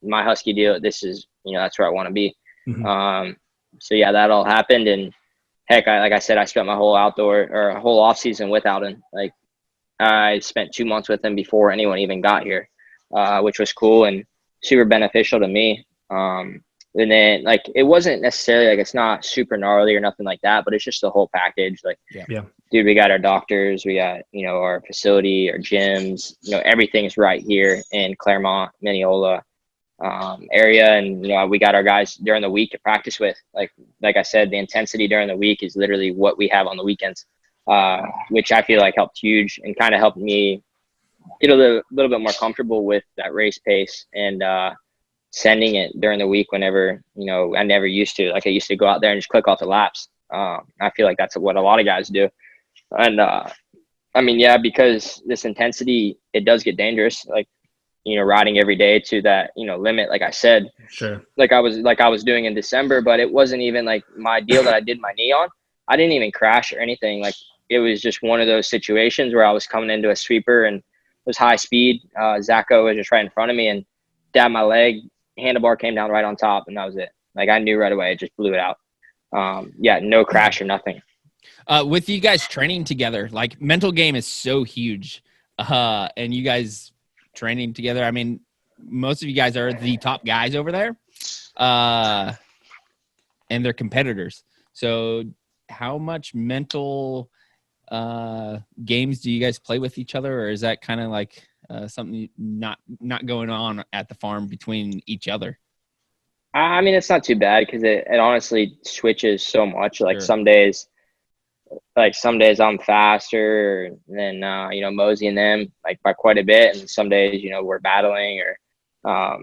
my Husky deal. This is that's where I want to be. Mm-hmm. So yeah, that all happened, and heck, like I said, I spent my whole whole off season with Alden. Like I spent 2 months with him before anyone even got here, which was cool and super beneficial to me. And then like it wasn't necessarily like it's not super gnarly or nothing like that, but it's just the whole package. Like dude, we got our doctors, we got our facility, our gyms, everything's right here in Claremont, Mineola area, and we got our guys during the week to practice with. Like I said, the intensity during the week is literally what we have on the weekends, which I feel like helped huge and kind of helped me get a little bit more comfortable with that race pace and sending it during the week whenever I never used to. Like I used to go out there and just click off the laps. I feel like that's what a lot of guys do, and I mean because this intensity, it does get dangerous. Like riding every day to that limit, like I said, sure, like I was doing in December, but it wasn't even like my deal that I did my knee on. I didn't even crash or anything. Like it was just one of those situations where I was coming into a sweeper and it was high speed. Zacho was just right in front of me and dabbed my leg, handlebar came down right on top, and that was it. Like I knew right away, it just blew it out. No crash or nothing. With you guys training together, like mental game is so huge, and you guys training together. I mean, most of you guys are the top guys over there, and they're competitors. So how much mental games do you guys play with each other, or is that kind of like something not going on at the farm between each other? I mean, it's not too bad because it honestly switches so much. Like Sure. some days I'm faster than Mosey and them, like by quite a bit, and some days we're battling. Or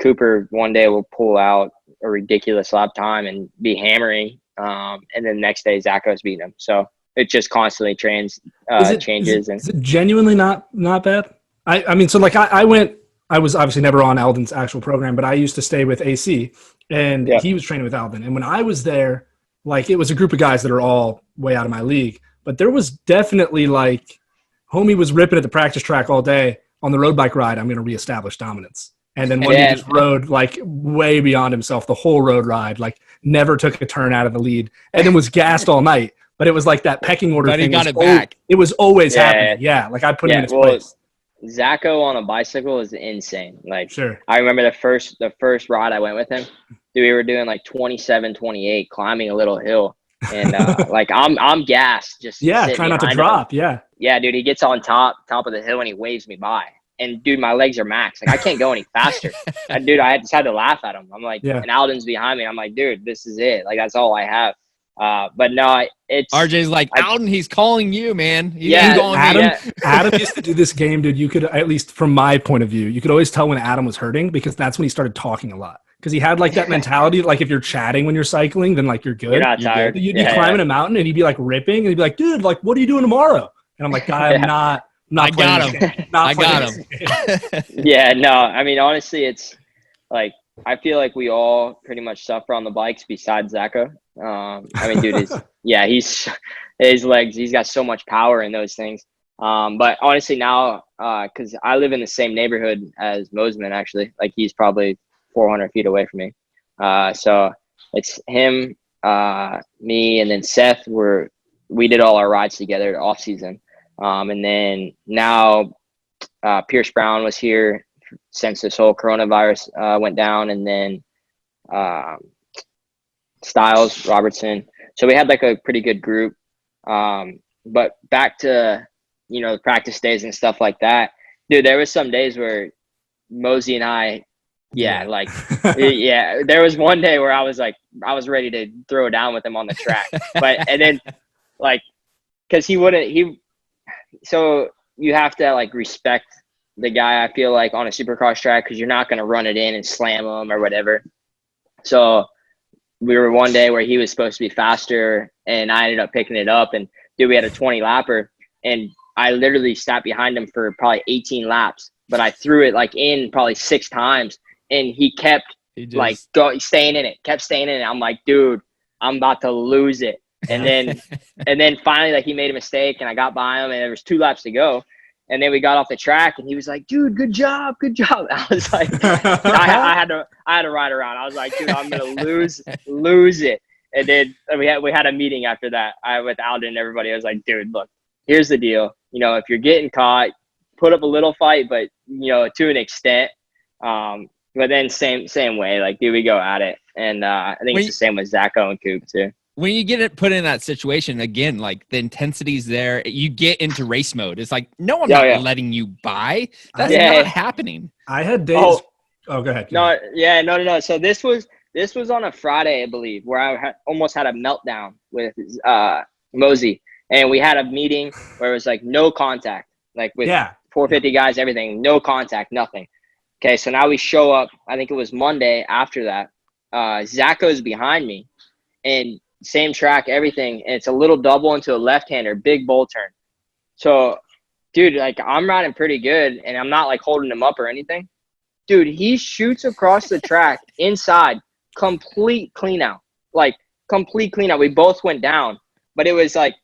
Cooper one day will pull out a ridiculous lap time and be hammering, and then the next day Zacho's beating him. So it just constantly changes. Is it genuinely not bad? I mean, so like I was obviously never on Alden's actual program, but I used to stay with AC, and he was training with Alden. And when I was there, like it was a group of guys that are all way out of my league, but there was definitely like homie was ripping at the practice track all day. On the road bike ride, I'm going to reestablish dominance. And then one he just rode like way beyond himself the whole road ride, like never took a turn out of the lead, and then was gassed all night. But it was like that pecking order but thing. He got it back. It was always happening. Yeah, like I put him in his place. Zacho on a bicycle is insane. Like sure. I remember the first ride I went with him. Dude, we were doing like 27, 28, climbing a little hill. And like I'm gassed, just trying not to drop. Yeah, dude, he gets on top of the hill and he waves me by. And dude, my legs are max. Like I can't go any faster. Dude, I just had to laugh at him. I'm like, and Alden's behind me. I'm like, dude, this is it. Like that's all I have. But no, it's RJ's like, Alden, he's calling you, man. Adam used to do this game, dude. You could, at least from my point of view, you could always tell when Adam was hurting because that's when he started talking a lot. Because he had like that mentality, like if you're chatting when you're cycling, then like you're good. You're not tired. You'd be climbing a mountain and he'd be like ripping and he'd be like, dude, like what are you doing tomorrow? And I'm like, I'm not I got him. Yeah, no, I mean honestly, it's like I feel like we all pretty much suffer on the bikes besides Zacho. I mean, dude, he's his legs. He's got so much power in those things. But honestly, now, because I live in the same neighborhood as Mosman, actually, like he's probably 400 feet away from me. So it's him, me, and then Seth. We did all our rides together off season. And then now, Pierce Brown was here since this whole coronavirus went down, and then Styles, Robertson. So we had like a pretty good group. But back to, the practice days and stuff like that, dude, there was some days where Mosey and I, there was one day where I was ready to throw down with him on the track. And then like, cause so you have to like respect the guy, I feel like, on a supercross track, because you're not going to run it in and slam him or whatever. So we were one day where he was supposed to be faster, and I ended up picking it up. And dude, we had a 20 lapper, and I literally sat behind him for probably 18 laps, but I threw it like in probably 6 times, and he kept staying in it. I'm like, dude, I'm about to lose it. And then finally, like, he made a mistake, and I got by him, and there was 2 laps to go. And then we got off the track, and he was like, dude, good job. I was like, I had to ride around. I was like, dude, I'm going to lose it. And then we had a meeting after that with Alden and everybody. I was like, dude, look, here's the deal. If you're getting caught, put up a little fight, but, to an extent. But then same way, like, dude, we go at it. And I think it's the same with Zacho and Coop too. When you get put in that situation, again, like, the intensity's there, you get into race mode. It's like, no, I'm not letting you by. That's not happening. I had days. Go ahead. No. So this was on a Friday, I believe, where I almost had a meltdown with Mosey. And we had a meeting where it was like no contact, like with 450 guys, everything, no contact, nothing. Okay, so now we show up. I think it was Monday after that. Zacho's behind me, and same track, everything. And it's a little double into a left-hander, big bull turn. So, dude, like, I'm riding pretty good, and I'm not like holding him up or anything. Dude, he shoots across the track inside, complete clean out. We both went down, but it was like,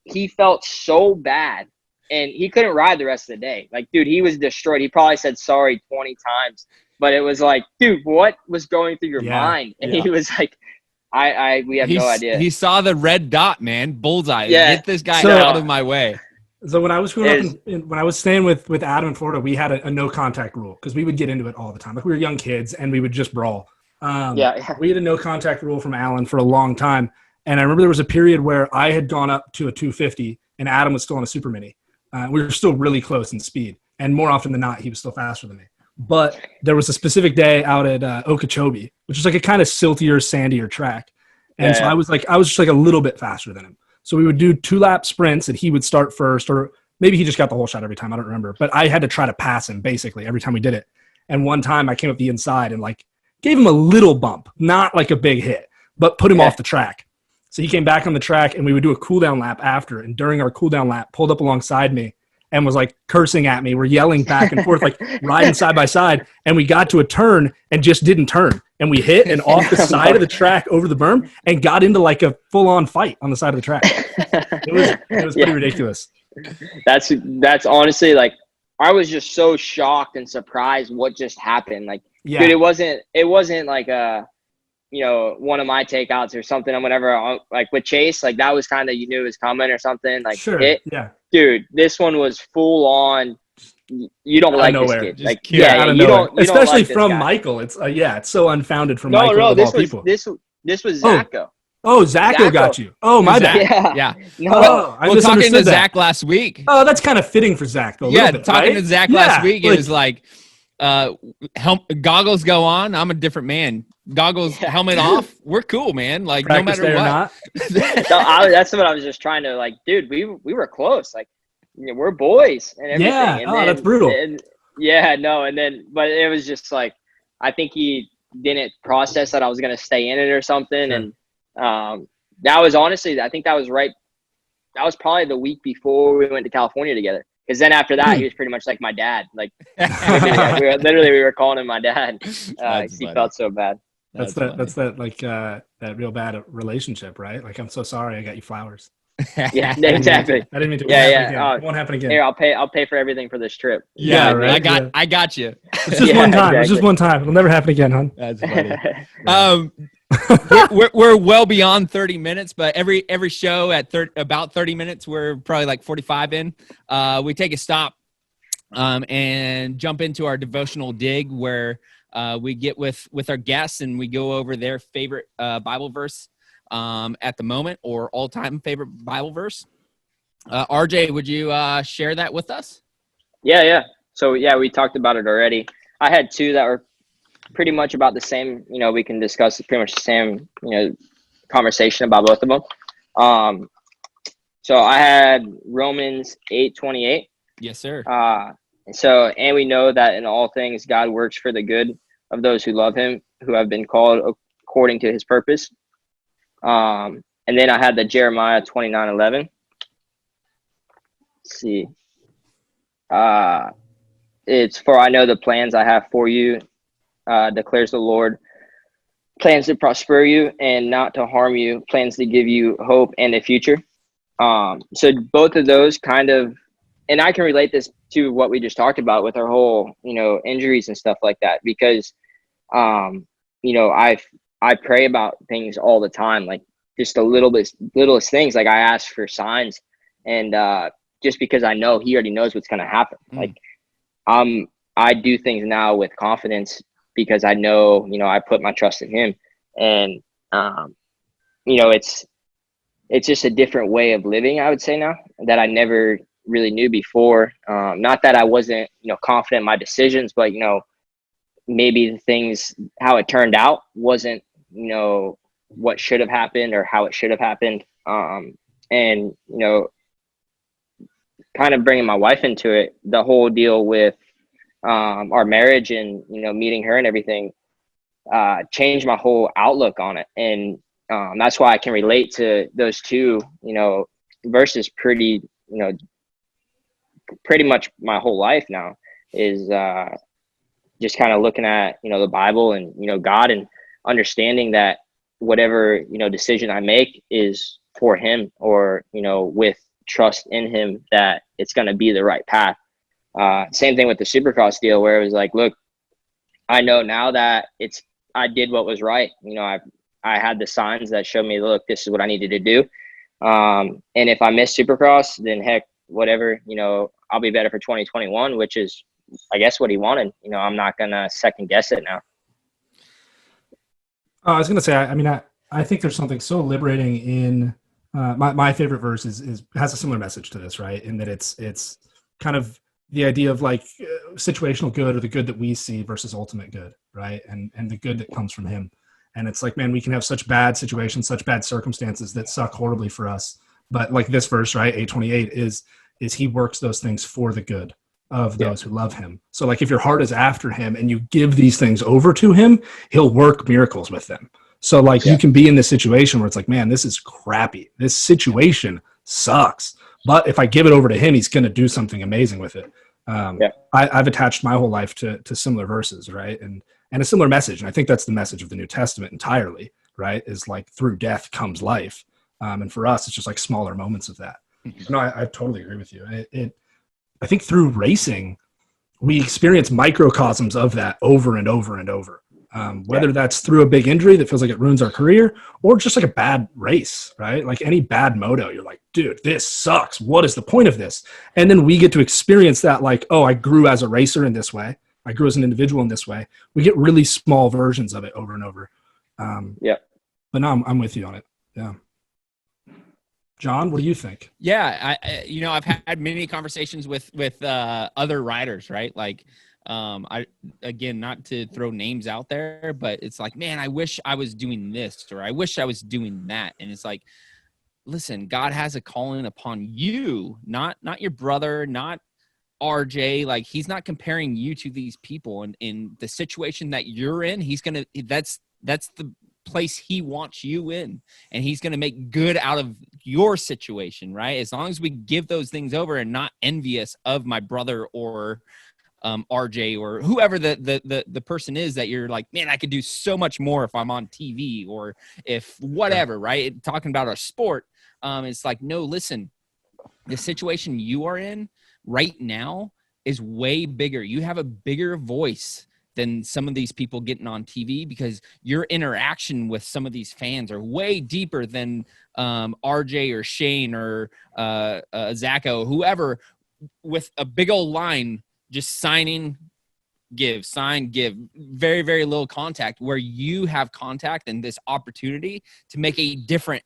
he felt so bad, and he couldn't ride the rest of the day. Like, dude, he was destroyed. He probably said sorry 20 times, but it was like, dude, what was going through your mind? And he was like, we have no idea. He saw the red dot, man. Bullseye. Yeah. Get this guy out of my way. So when I was growing up, when I was staying with Adam in Florida, we had a no contact rule, because we would get into it all the time. Like, we were young kids, and we would just brawl. We had a no contact rule from Alan for a long time. And I remember there was a period where I had gone up to a 250, and Adam was still on a super mini. We were still really close in speed, and more often than not, he was still faster than me. But there was a specific day out at Okeechobee, which is like a kind of siltier, sandier track. And so I was just like a little bit faster than him. So we would do 2-lap sprints, and he would start first, or maybe he just got the whole shot every time. I don't remember. But I had to try to pass him basically every time we did it. And one time I came up the inside and like gave him a little bump, not like a big hit, but put him off the track. So he came back on the track, and we would do a cool down lap after. And during our cool down lap, pulled up alongside me and was like cursing at me. We're yelling back and forth, like riding side by side. And we got to a turn and just didn't turn. And we hit and off the side of the track over the berm and got into like a full on fight on the side of the track. It was pretty ridiculous. That's honestly, like, I was just so shocked and surprised what just happened. Like, dude, it wasn't like one of my takeouts or something or whatever, like with Chase, like that was kind of, you knew it was coming or something, like, dude, this one was full on. You don't like this kid, like, you don't, especially don't like from Michael. It's it's so unfounded from Michael. No, this was Zacho. Zacho got you. Oh, my bad. Yeah. No, I was talking to Zach last week. Oh, that's kind of fitting for Zach, though. Yeah, talking to Zach last week, it was like, goggles go on, I'm a different man. Goggles, helmet off, we're cool, man. Like, practice no matter that's what. what I was just trying to, like, dude, we were close. Like, we're boys and everything. Yeah, and then, that's brutal. But it was just like, I think he didn't process that I was going to stay in it or something. Sure. And that was honestly, I think that was right. That was probably the week before we went to California together. Because then after that, he was pretty much like my dad. Like we were calling him my dad. He felt so bad. That's that like that real bad relationship, right? Like, I'm so sorry I got you flowers. Yeah, exactly. I didn't mean to. It won't happen again. Here, I'll pay for everything for this trip. Yeah, right. I got you. It's just one time. Exactly. It's just one time. It'll never happen again, hon. That's funny. We're well beyond 30 minutes, but every show at about 30 minutes, we're probably like 45 in. We take a stop and jump into our devotional dig, where we get with our guests and we go over their favorite Bible verse at the moment, or all-time favorite Bible verse. RJ, would you share that with us? Yeah. So we talked about it already. I had two that were pretty much about the same. We can discuss pretty much the same, conversation about both of them. So I had Romans 8:28. Yes, sir. And we know that in all things God works for the good of those who love him, who have been called according to his purpose. And then I had the Jeremiah 29:11. Let's see. It's, for I know the plans I have for you, declares the Lord, plans to prosper you and not to harm you, plans to give you hope and a future. So both of those kind of, and I can relate this to what we just talked about with our whole, injuries and stuff like that, because, I pray about things all the time, like just the littlest things. Like I ask for signs, and just because I know he already knows what's going to happen. Like I do things now with confidence because I know, I put my trust in him, and it's just a different way of living, I would say, now, that I never really knew before. Not that I wasn't, confident in my decisions, but, maybe the things, how it turned out wasn't, what should have happened or how it should have happened. And, kind of bringing my wife into it, the whole deal with our marriage and, meeting her and everything, changed my whole outlook on it. And that's why I can relate to those two, verses pretty much my whole life now, is just kind of looking at, the Bible and, God, and understanding that whatever, decision I make is for him, or, with trust in him that it's going to be the right path. Same thing with the Supercross deal, where it was like, look, I know now that I did what was right. I had the signs that showed me, look, this is what I needed to do. And if I miss Supercross, then heck, whatever, I'll be better for 2021, which is, I guess, what he wanted. I'm not going to second guess it now. I was going to say, I think there's something so liberating in my favorite verse has a similar message to this, right? In that it's kind of the idea of like situational good, or the good that we see, versus ultimate good, right? And the good that comes from him. And it's like, man, we can have such bad situations, such bad circumstances that suck horribly for us. But like this verse, right, 8:28 is he works those things for the good of those who love him. So like if your heart is after him and you give these things over to him, he'll work miracles with them. So like you can be in this situation where it's like, man, this is crappy. This situation sucks. But if I give it over to him, he's going to do something amazing with it. I've attached my whole life to similar verses, right? And a similar message. And I think that's the message of the New Testament entirely, right? Is like, through death comes life. And for us, it's just like smaller moments of that. No, I totally agree with you. I think through racing, we experience microcosms of that over and over and over. Whether that's through a big injury that feels like it ruins our career, or just like a bad race, right? Like any bad moto, you're like, dude, this sucks. What is the point of this? And then we get to experience that, like, oh, I grew as a racer in this way. I grew as an individual in this way. We get really small versions of it over and over. But no, I'm with you on it. Yeah. John, what do you think? Yeah, I've had many conversations with other riders, right? Like, again, not to throw names out there, but it's like, man, I wish I was doing this, or I wish I was doing that. And it's like, listen, God has a calling upon you, not your brother, not RJ. Like, he's not comparing you to these people, and in the situation that you're in, that's the place he wants you in, and he's going to make good out of your situation, right? As long as we give those things over and not envious of my brother or RJ or whoever the person is that you're like, man, I could do so much more if I'm on TV or if whatever, right? Talking about our sport. It's like, no, listen, the situation you are in right now is way bigger. You have a bigger voice than some of these people getting on TV, because your interaction with some of these fans are way deeper than RJ or Shane or Zacho, whoever, with a big old line, just signing, give, sign, give, very, very little contact, where you have contact and this opportunity to make a difference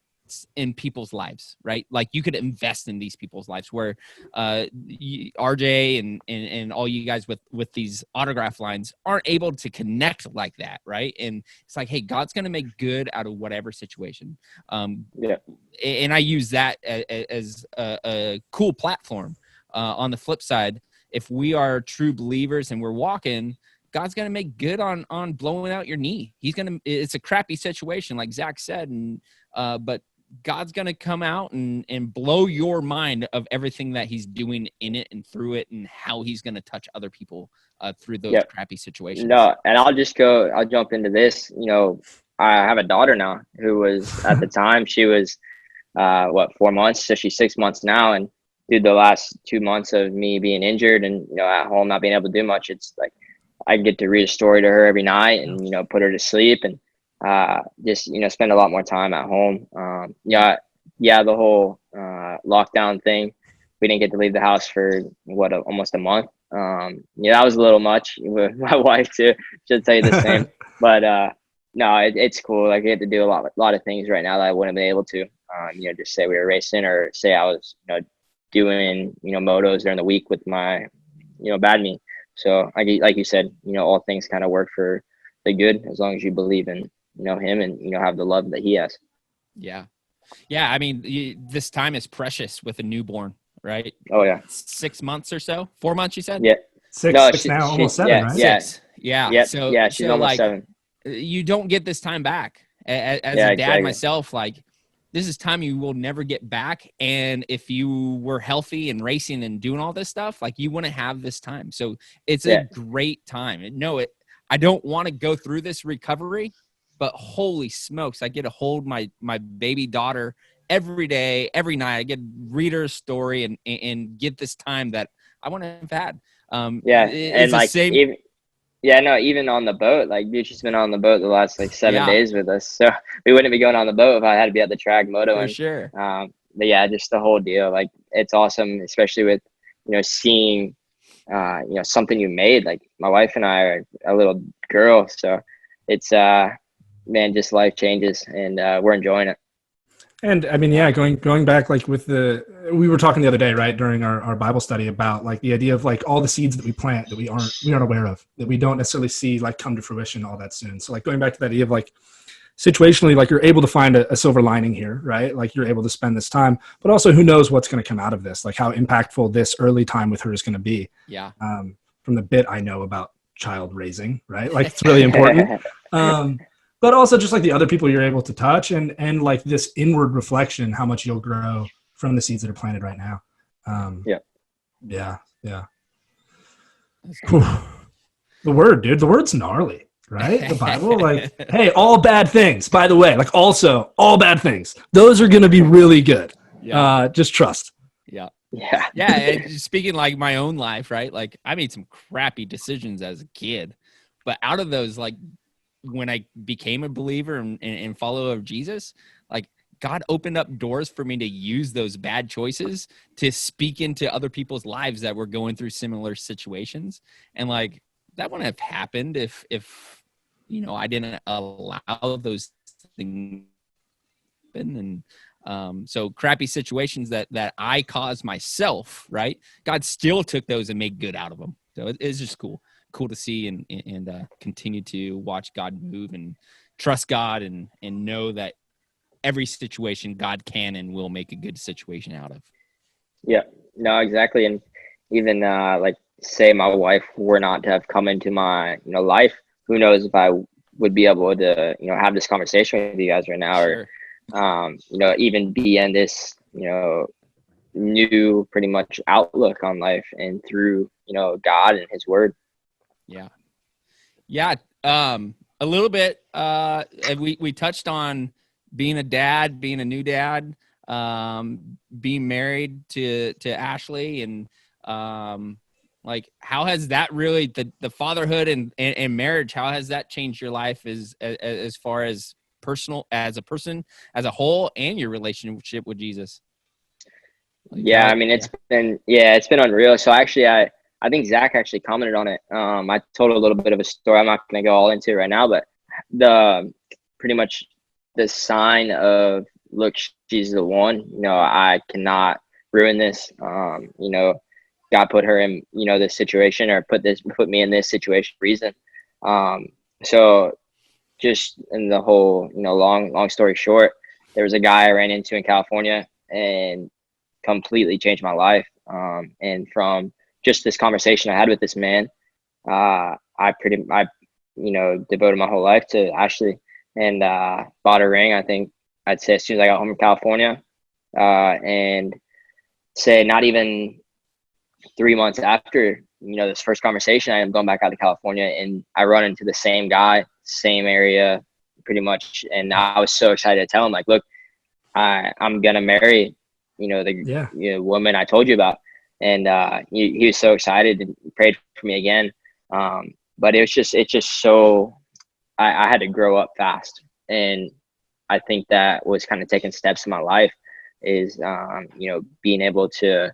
in people's lives, right? Like you could invest in these people's lives, where RJ and all you guys with these autograph lines aren't able to connect like that, right? And it's like, hey, God's going to make good out of whatever situation. And I use that as a cool platform. On the flip side, if we are true believers and we're walking, God's going to make good on blowing out your knee. It's a crappy situation, like Zach said. And, but God's going to come out and blow your mind of everything that he's doing in it and through it, and how he's going to touch other people through those crappy situations. No, and I'll jump into this. I have a daughter now who was, at the time, she was, 4 months. So she's 6 months now. And through the last 2 months of me being injured and, at home, not being able to do much, it's like, I get to read a story to her every night and, put her to sleep and, just, spend a lot more time at home. The whole, lockdown thing, we didn't get to leave the house for almost a month. That was a little much with my wife too, should tell you the same, but, no, it's cool. Like, I get to do a lot of things right now that I wouldn't have been able to, just say we were racing, or say I was, doing, motos during the week with my, bad knee. So like you said, all things kind of work for the good, as long as you believe in, him and, have the love that he has. Yeah. Yeah. I mean, this time is precious with a newborn, right? Oh yeah. 6 months or so, 4 months, you said? Yeah. Six now, almost 7, right? Yeah. Six. Yeah. Yep. So, yeah, she's almost 7. You don't get this time back. As a dad myself, like, this is time you will never get back. And if you were healthy and racing and doing all this stuff, like, you wouldn't have this time. So it's a great time. I don't want to go through this recovery, but holy smokes, I get to hold my baby daughter every day, every night. I get to read her story and get this time that I wouldn't have had. And like, even on the boat, like, dude, she's been on the boat the last 7 days with us. So we wouldn't be going on the boat if I had to be at the track motoing. For sure. But yeah, just the whole deal. Like, it's awesome, especially with, seeing, something you made. Like, my wife and I are a little girl. So it's, man, just life changes, and we're enjoying it. And I mean, going back, like, we were talking the other day, right, during our Bible study, about like the idea of like all the seeds that we plant that we aren't aware of, that we don't necessarily see like come to fruition all that soon. So like, going back to that idea of like, situationally, like, you're able to find a silver lining here, right? Like, you're able to spend this time, but also who knows what's going to come out of this, like how impactful this early time with her is going to be. Yeah. From the bit I know about child raising, right? Like, it's really important. But also just like the other people you're able to touch, and like this inward reflection, how much you'll grow from the seeds that are planted right now. Yeah. Cool. The word's gnarly, right? The Bible, like, hey, all bad things, by the way, like, also all bad things, those are going to be really good. Just trust. Yeah. And speaking like my own life, right? Like, I made some crappy decisions as a kid, but out of those, like, when I became a believer and follower of Jesus, like, God opened up doors for me to use those bad choices to speak into other people's lives that were going through similar situations. And like, that wouldn't have happened if I didn't allow those things to happen. And so crappy situations that I caused myself, right? God still took those and made good out of them. So it's just cool to see and continue to watch God move and trust God and know that every situation God can and will make a good situation out of. Yeah, no, exactly. And even like, say my wife were not to have come into my life, who knows if I would be able to, have this conversation with you guys right now, Sure. or, even be in this, new pretty much outlook on life and through, God and his word. Yeah. Yeah. A little bit, we touched on being a dad, being a new dad, being married to Ashley, and like, how has that really, the fatherhood and marriage, how has that changed your life as far as personal, as a person, as a whole, and your relationship with Jesus? Like, Yeah, I mean, it's been unreal. So actually, I think Zach actually commented on it. I told a little bit of a story. I'm not going to go all into it right now, but pretty much the sign of, look, she's the one. I cannot ruin this. God put her in, this situation, or put me in this situation for a reason. So just in the whole, long story short, there was a guy I ran into in California and completely changed my life. And from just this conversation I had with this man, I devoted my whole life to Ashley, and bought a ring. I think I'd say as soon as I got home from California, and say not even 3 months after, this first conversation, I am going back out to California, and I run into the same guy, same area, pretty much. And I was so excited to tell him, like, look, I'm gonna marry, the woman I told you about. And he was so excited and prayed for me again. But it's just so, I had to grow up fast, and I think that was kind of taking steps in my life is, being able to,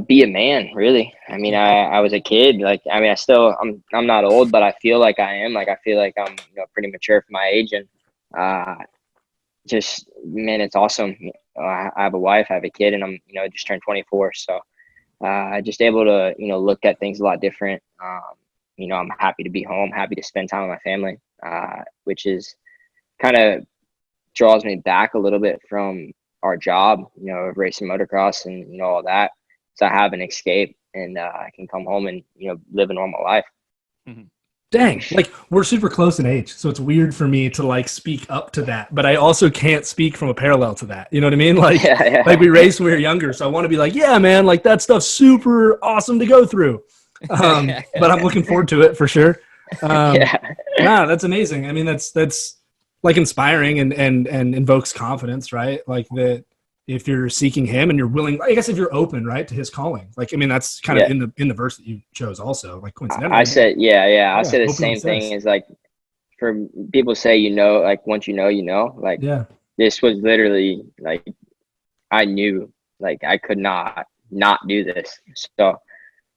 be a man, really. I mean, I was a kid. Like, I mean, I'm not old, but I feel like I am. Like, I feel like I'm, pretty mature for my age. And just, man, it's awesome. I have a wife, I have a kid, and I'm, just turned 24. So just able to, look at things a lot different. I'm happy to be home, happy to spend time with my family, which is kind of draws me back a little bit from our job, of racing motocross and, all that. So I have an escape, and I can come home and, live a normal life. Mm-hmm. Dang, like, we're super close in age, so it's weird for me to like speak up to that, but I also can't speak from a parallel to that. You know what I mean? Like, like we raced when we were younger, so I want to be like, yeah, man, like that stuff's super awesome to go through. But I'm looking forward to it for sure. Wow, that's amazing. I mean, that's like inspiring and invokes confidence, right? Like that. If you're seeking him and you're willing, I guess if you're open, right, to his calling, like, I mean, that's kind of in the verse that you chose also, like coincidentally. I said, I said the same thing is like, for people say, like once like, this was literally like, I knew like I could not do this. So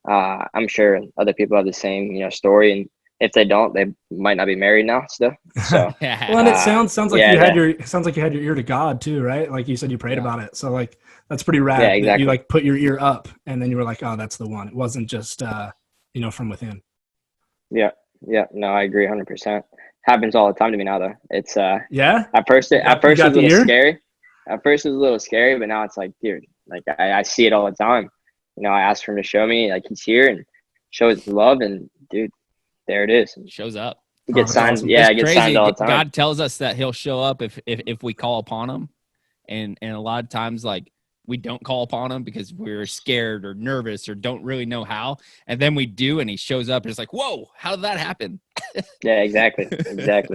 I'm sure other people have the same, story, and if they don't, they might not be married now still. So well, and it sounds like you had your ear to God too, right? Like you said, you prayed about it. So like that's pretty rad. Yeah, exactly. You like put your ear up, and then you were like, oh, that's the one. It wasn't just from within. Yeah. No, I agree 100%. Happens all the time to me now though. It's At first it was a little scary. At first it was a little scary, but now it's like, dude, like I see it all the time. I ask for him to show me, like he's here and show his love, and dude, there it is. It shows up. He gets signed. Awesome. Yeah, it gets signed all the time. God tells us that he'll show up if we call upon him. And a lot of times, like, we don't call upon him because we're scared or nervous or don't really know how. And then we do, and he shows up and it's like, whoa, how did that happen? Yeah, exactly. That's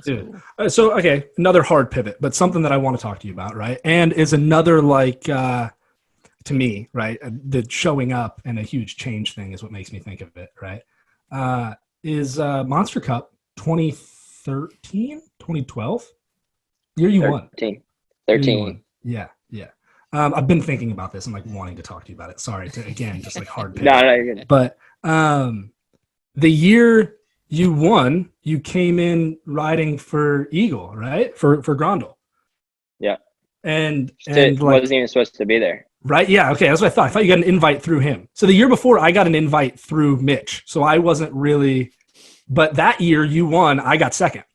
cool. So, okay, another hard pivot, but something that I want to talk to you about, right? And is another like, to me, right, the showing up and a huge change thing is what makes me think of it, right? Is Monster Cup 2013, 2012? Year you won. 13. Yeah. I've been thinking about this and like wanting to talk to you about it. Sorry to, again, just like hard pivot. No, you're good. But the year you won, you came in riding for Eagle, right? For Grondel. Yeah. And like, wasn't even supposed to be there. Right. Yeah. Okay. That's what I thought. I thought you got an invite through him. So the year before I got an invite through Mitch. So I wasn't really, but that year you won, I got second.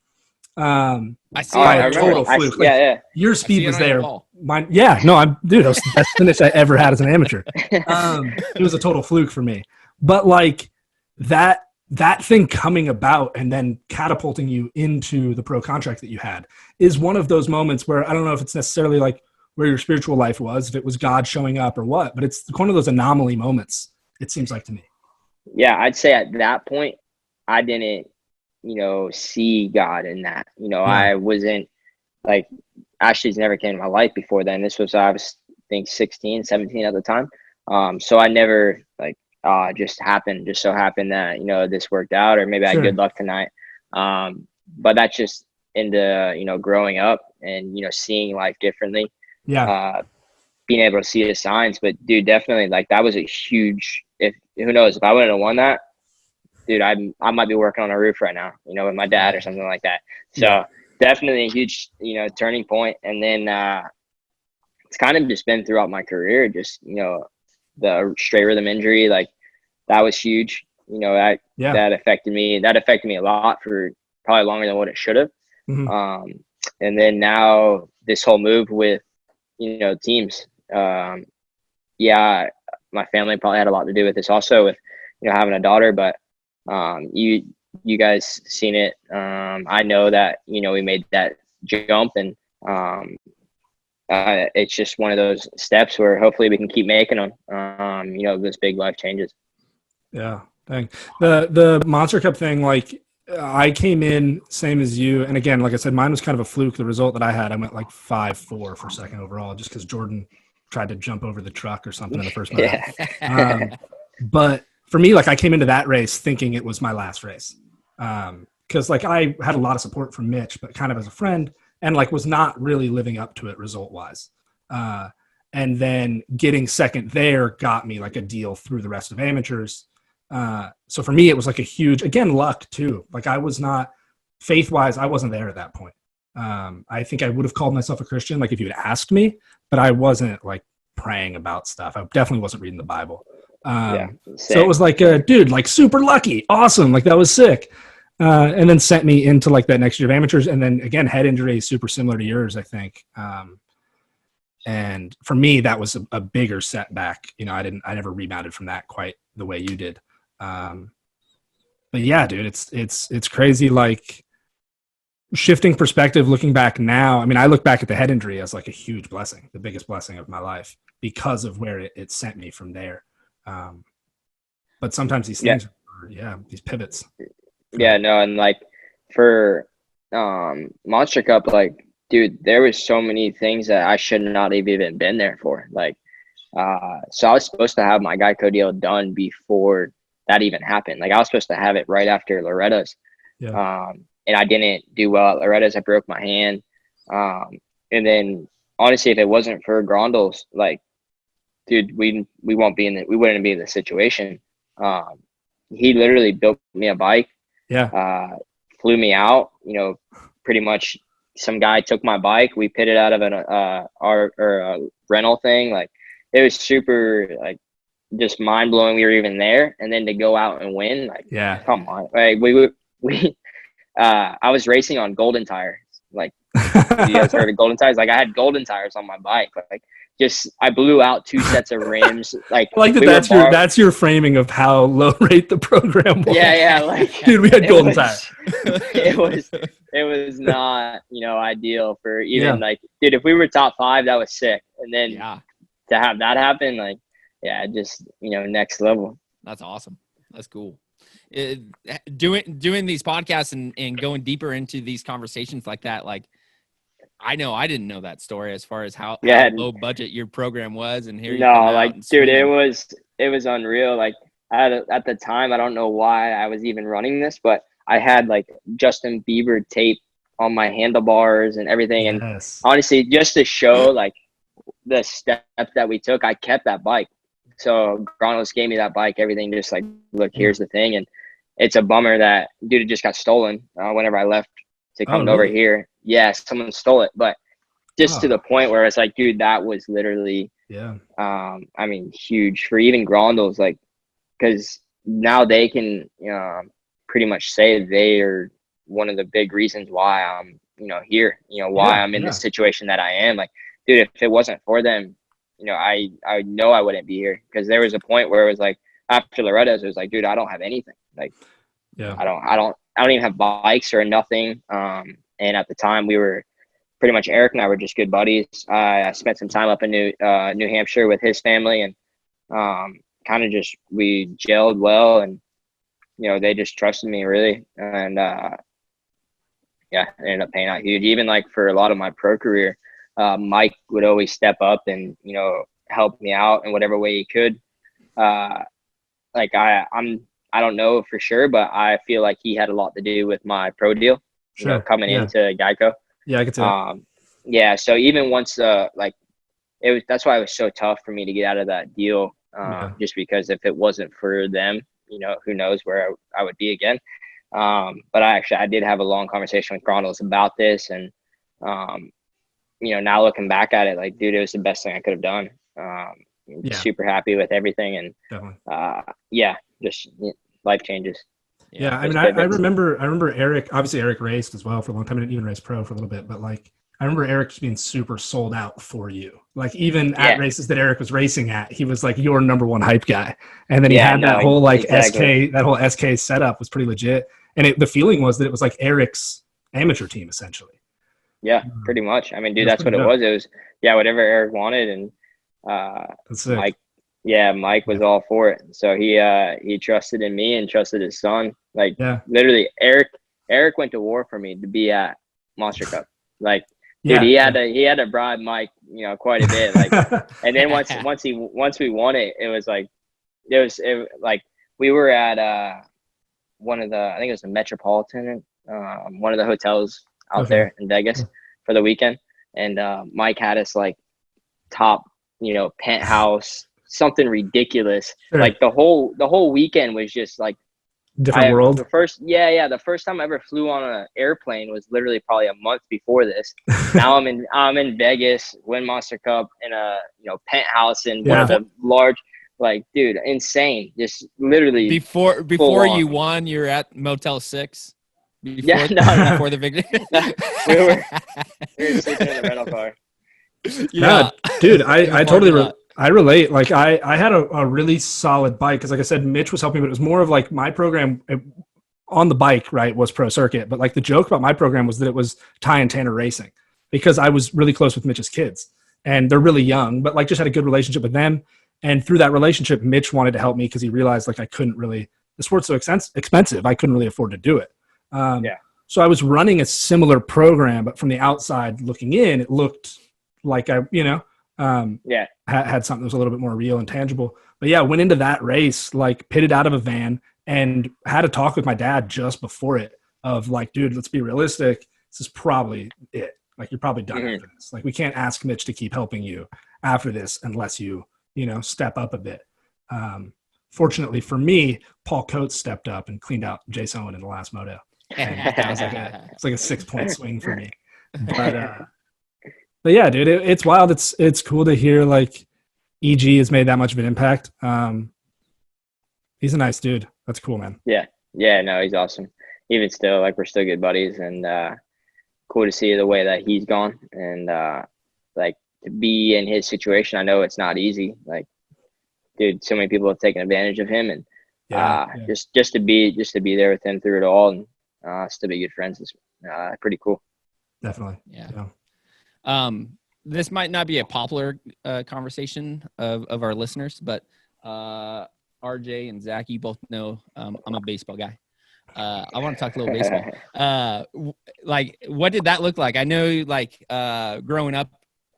I see. I total fluke. Yeah. Your speed was there. Mine. Yeah. No, that was the best finish I ever had as an amateur. It was a total fluke for me. But like that that thing coming about and then catapulting you into the pro contract that you had is one of those moments where I don't know if it's necessarily like where your spiritual life was, if it was God showing up or what, but it's one of those anomaly moments, it seems like to me. Yeah, I'd say at that point, I didn't, see God in that. I wasn't like, Ashley's never came in my life before then. This was, I was, I think 16, 17 at the time. So I never like, it just so happened that, this worked out, or maybe I had good luck tonight. But that's just into, growing up and, seeing life differently. Yeah. Being able to see the signs, but dude, definitely like that was a huge, who knows if I wouldn't have won that, dude, I might be working on a roof right now, with my dad or something like that. So definitely a huge, turning point. And then, it's kind of just been throughout my career, just, the straight rhythm injury, like that was huge. That affected me. That affected me a lot for probably longer than what it should have. Mm-hmm. And then now this whole move with, teams. My family probably had a lot to do with this also with, having a daughter, but you guys seen it. I know that, we made that jump, and it's just one of those steps where hopefully we can keep making them, those big life changes. Yeah. Dang. The Monster Cup thing, like I came in same as you. And again, like I said, mine was kind of a fluke. The result that I had, I went like 5-4 for second overall, just because Jordan tried to jump over the truck or something in the first moto. But for me, like I came into that race thinking it was my last race. Cause like I had a lot of support from Mitch, but kind of as a friend, and like was not really living up to it result wise. And then getting second there got me like a deal through the rest of amateurs. So for me, it was like a huge, again, luck too. Like I was not faith wise. I wasn't there at that point. I think I would have called myself a Christian, like if you had asked me, but I wasn't like praying about stuff. I definitely wasn't reading the Bible. So it was like, dude, like super lucky. Awesome. Like that was sick. And then sent me into like that next year of amateurs. And then again, head injury, super similar to yours, I think. And for me, that was a bigger setback. I never rebounded from that quite the way you did. But yeah, dude, it's crazy. Like shifting perspective, looking back now, I mean, I look back at the head injury as like a huge blessing, the biggest blessing of my life because of where it sent me from there. But sometimes these things, these pivots. Yeah, no. And like for, Monster Cup, like, dude, there was so many things that I should not have even been there for. Like, so I was supposed to have my Geico deal done before that even happened. Like I was supposed to have it right after Loretta's. And I didn't do well at Loretta's. I broke my hand. And then honestly, if it wasn't for Grondels, like, dude, we wouldn't be in the situation. He literally built me a bike. Flew me out, pretty much some guy took my bike. We pitted out of a rental thing. Like it was super like just mind blowing. We were even there. And then to go out and win, like, come on. Like I was racing on golden tires. Like, you guys heard of golden tires? Like I had golden tires on my bike. Like just, I blew out 2 sets of rims. Like, I like that. That's your framing of how low rate the program was. Yeah. Like, dude, we had golden tires. It was not, ideal for even like, dude, if we were top 5, that was sick. And then to have that happen, like, just, next level. That's awesome. That's cool. Doing these podcasts and going deeper into these conversations like that, like, I know I didn't know that story as far as how low budget your program was, and here you come out and dude, it was unreal. Like at the time, I don't know why I was even running this, but I had like Justin Bieber tape on my handlebars and everything. And honestly, just to show like the step that we took, I kept that bike. So Gronos gave me that bike, everything, just like, look, here's the thing. And it's a bummer that, dude, it just got stolen whenever I left to come over here. Yeah, someone stole it. But just to the point where it's like, dude, that was literally, I mean, huge for even Grondels, like, because now they can pretty much say they are one of the big reasons why I'm, here, why I'm in the situation that I am. Like, dude, if it wasn't for them, I know I wouldn't be here, because there was a point where it was like, after Loretta's, it was like, dude, I don't have anything. Like, Yeah. I don't even have bikes or nothing. And at the time we were pretty much, Eric and I were just good buddies. I spent some time up in New Hampshire with his family, and kind of just, we gelled well, and, you know, they just trusted me really. And yeah, it ended up paying out huge. Even like for a lot of my pro career, Mike would always step up and, you know, help me out in whatever way he could. Like I don't know for sure, but I feel like he had a lot to do with my pro deal, you know, coming into Geico. Yeah, I could tell. Yeah. So even once, like that's why it was so tough for me to get out of that deal. Just because if it wasn't for them, you know, who knows where I would be again. But I did have a long conversation with Chronos about this, and, you know, now looking back at it, like, dude, it was the best thing I could have done. Super happy with everything, and just life changes. Yeah, I mean, I remember Eric. Obviously, Eric raced as well for a long time. I didn't even race pro for a little bit, but like, I remember Eric just being super sold out for you. Like, even at races that Eric was racing at, he was like your number one hype guy. And then he had that whole like that whole SK setup was pretty legit. And the feeling was that it was like Eric's amateur team essentially. Yeah, pretty much. I mean, dude, that's what it was. It was whatever Eric wanted, and Mike was all for it. So he trusted in me and trusted his son. Like, literally, Eric went to war for me to be at Monster Cup. Like, dude, he had to bribe Mike, you know, quite a bit. Like, and then once we won it, it was like we were at one of the, I think it was the Metropolitan, one of the hotels out there in Vegas for the weekend, and Mike had us like top, you know, penthouse, something ridiculous. Like the whole weekend was just like different world. The first time I ever flew on an airplane was literally probably a month before this. Now I'm in Vegas, win Monster Cup in a, you know, penthouse in one of the large, like, dude, insane. Just literally before you won, you're at Motel 6. Before the victory. we were sleeping in the rental car. Yeah, dude, I totally I relate. Like, I had a really solid bike because, like I said, Mitch was helping, but it was more of like my program on the bike, right, was pro circuit. But like the joke about my program was that it was Ty and Tanner racing, because I was really close with Mitch's kids, and they're really young, but like just had a good relationship with them. And through that relationship, Mitch wanted to help me because he realized like I couldn't really, the sport's so expensive, I couldn't really afford to do it. So I was running a similar program, but from the outside looking in, it looked like I, you know, had something that was a little bit more real and tangible. But yeah, went into that race, like pitted out of a van, and had a talk with my dad just before it of like, dude, let's be realistic. This is probably it. Like, you're probably done after this. Like, we can't ask Mitch to keep helping you after this unless you know, step up a bit. Fortunately for me, Paul Coates stepped up and cleaned out Jace Owen in the last moto. And that was like a 6-point swing for me. But yeah, dude, it's wild. It's cool to hear like EG has made that much of an impact. He's a nice dude. That's cool, man. Yeah, no, he's awesome. Even still, like, we're still good buddies, and cool to see the way that he's gone, and like, to be in his situation. I know it's not easy. Like, dude, so many people have taken advantage of him, and just to be there with him through it all, and still be good friends is pretty cool. Definitely. Yeah. This might not be a popular conversation of our listeners, but RJ and Zach, you both know I'm a baseball guy. I want to talk a little baseball. Like, what did that look like? I know, like, growing up,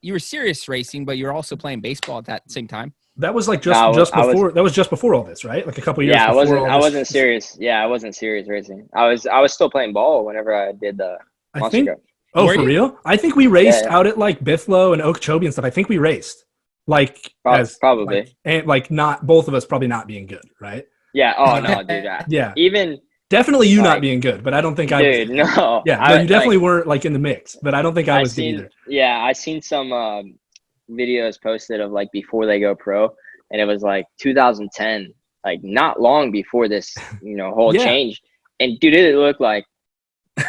you were serious racing, but you were also playing baseball at that same time. That was like that was just before all this, right? Like a couple years. Yeah, I wasn't serious. Yeah, I wasn't serious racing. I was still playing ball whenever I did the Monster Cup. Oh, for real? I think we raced out at like Bithlow and Okeechobee and stuff. I think we raced. Like, probably. Like, and like, not both of us probably not being good, right? Yeah. Oh no, dude. Yeah. Even definitely you not being good, but I don't think I was. Dude, no. Yeah, you definitely weren't like in the mix, but I don't think I was good either. Yeah, I seen some videos posted of like before they go pro, and it was like 2010, like not long before this, you know, whole change. And dude, it looked like,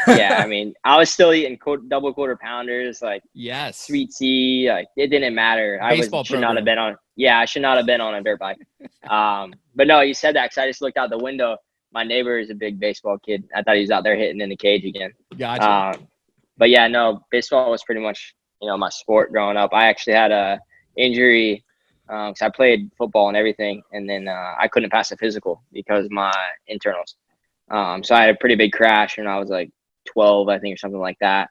I mean, I was still eating double quarter pounders, like Sweet C, like it didn't matter. I should not have been on a dirt bike. But no, you said that because I just looked out the window. my neighbor is a big baseball kid. I thought he was out there hitting in the cage again. Gotcha. But yeah, no, baseball was pretty much, my sport growing up. I actually had a injury because I played football and everything, and then I couldn't pass a physical because of my internals. So I had a pretty big crash when I was like 12, I think, or something like that.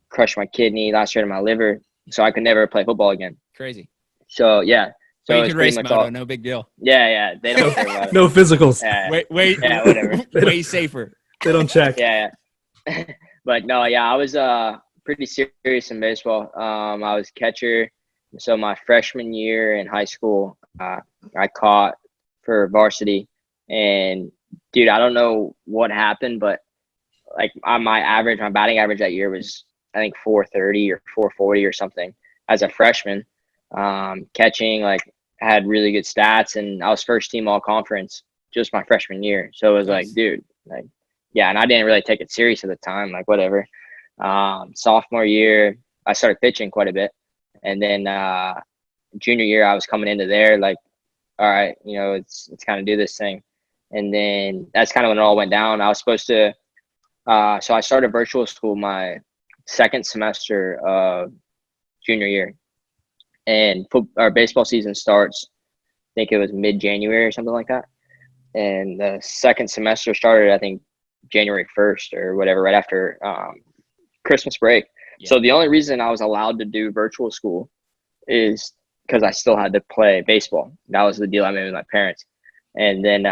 Crushed my kidney, lacerated my liver, so I could never play football again. Crazy. So yeah, But so you it's could pretty race much moto, all. no big deal. Yeah, they don't care about it. No physicals. Yeah, Yeah, whatever. way safer. They don't check. Yeah. But no, yeah, I was pretty serious in baseball. I was catcher. So my freshman year in high school, I caught for varsity, and dude, I don't know what happened, but like my batting average that year was, I think, 430 or 440 or something as a freshman. Catching, like, had really good stats, and I was first team all conference just my freshman year. So it was like, dude, like, yeah, and I didn't really take it serious at the time, like, whatever. Sophomore year, I started pitching quite a bit. And then junior year, I was coming into there, like, all right, let's kind of do this thing. And then that's kind of when it all went down. I was supposed to so I started virtual school my second semester of junior year. And our baseball season starts, I think it was mid-January or something like that. And the second semester started, I think, January 1st or whatever, right after Christmas break. Yeah. So the only reason I was allowed to do virtual school is because I still had to play baseball. That was the deal I made with my parents. And then,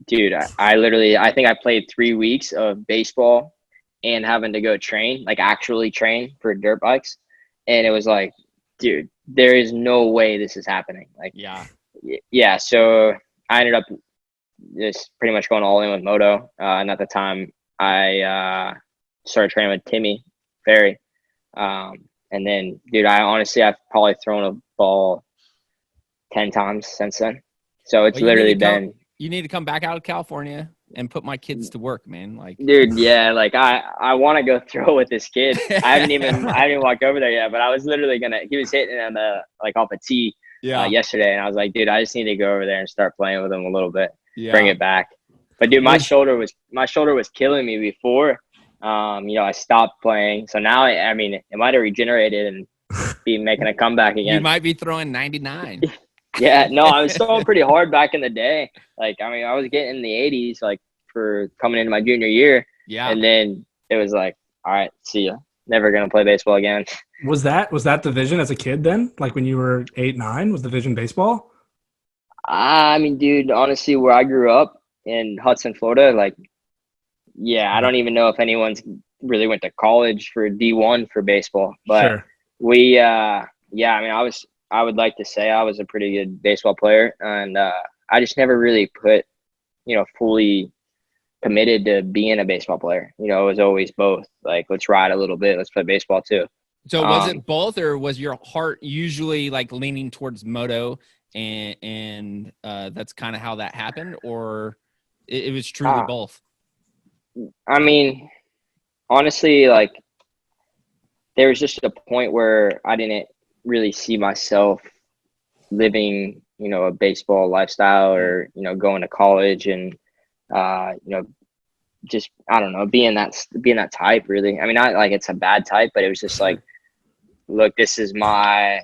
dude, I think I played 3 weeks of baseball and having to go train, like actually train for dirt bikes. And it was like, dude, there is no way this is happening. Like, yeah. So I ended up just pretty much going all in with moto. And at the time, I started training with Timmy Ferry. And then, dude, I've probably thrown a ball 10 times since then. So it's literally been. You need to come back out of California and put my kids to work, man. Like, dude, yeah, like I want to go throw with this kid. I haven't even walked over there yet, but I was literally he was hitting on off a tee yesterday, and I was like, dude, I just need to go over there and start playing with him a little bit, bring it back. But dude, my shoulder was killing me before. I stopped playing, so now I mean it might have regenerated and be making a comeback again. You might be throwing 99. Yeah, no, I was throwing pretty hard back in the day. Like, I mean, I was getting in the 80s, like, for coming into my junior year. Yeah. And then it was like, all right, see ya. Never going to play baseball again. Was that the vision as a kid then? Like when you were 8, 9, was the vision baseball? I mean, dude, honestly, where I grew up in Hudson, Florida, like, yeah, I don't even know if anyone's really went to college for D1 for baseball. But we, I mean, I would like to say I was a pretty good baseball player, and I just never really put, fully committed to being a baseball player. It was always both. Like, let's ride a little bit, let's play baseball too. So was it both, or was your heart usually like leaning towards moto, and that's kind of how that happened, or it was truly both? I mean, honestly, like, there was just a point where I didn't really see myself living, a baseball lifestyle, or, going to college and, just, I don't know, being that type, really. I mean, not like it's a bad type, but it was just like, look, this is my,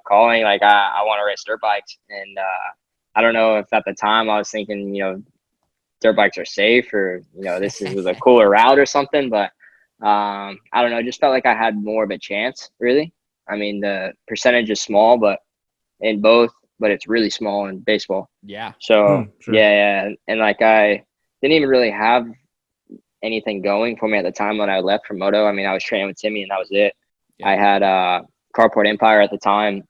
calling. Like, I want to race dirt bikes. And I don't know if at the time I was thinking, dirt bikes are safe, or, this is a cooler route or something, but I don't know, just felt like I had more of a chance, really. I mean, the percentage is small, but in both, but it's really small in baseball. Yeah. So yeah. And like, I didn't even really have anything going for me at the time when I left for moto. I mean, I was training with Timmy and that was it. Yeah. I had Carport Empire at the time.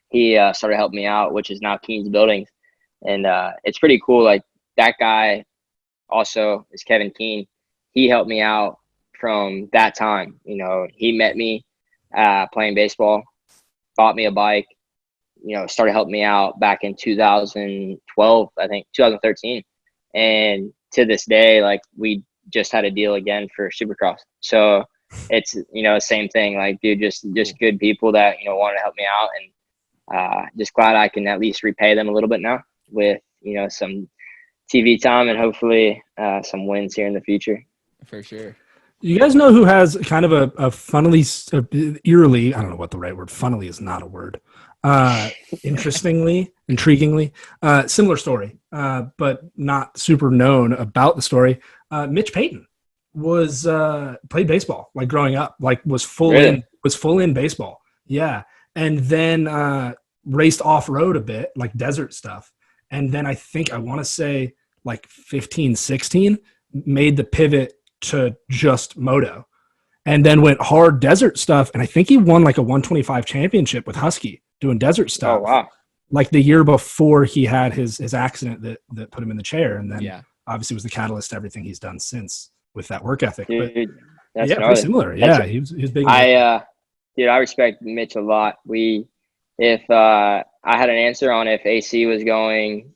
He started helping me out, which is now Keen's Buildings. And it's pretty cool. Like, that guy also is Kevin Keen. He helped me out from that time. He met me playing baseball, bought me a bike, started helping me out back in 2012, I think 2013. And to this day, like, we just had a deal again for Supercross. So it's, same thing, like, dude, just good people that, want to help me out, and just glad I can at least repay them a little bit now with, some TV time and hopefully some wins here in the future. For sure. You guys know who has kind of a funnily, eerily, I don't know what the right word, funnily is not a word. Interestingly, intriguingly, similar story, but not super known about the story. Mitch Payton was played baseball like growing up, like was full in baseball. Yeah. And then raced off road a bit, like desert stuff. And then I want to say like 15, 16 made the pivot to just moto and then went hard desert stuff. And I think he won like a 125 championship with Husky doing desert stuff. Oh, wow. Like the year before he had his accident that put him in the chair. And then obviously was the catalyst to everything he's done since with that work ethic. Dude, but that's pretty similar. He was big. I respect Mitch a lot. If I had an answer on if AC was going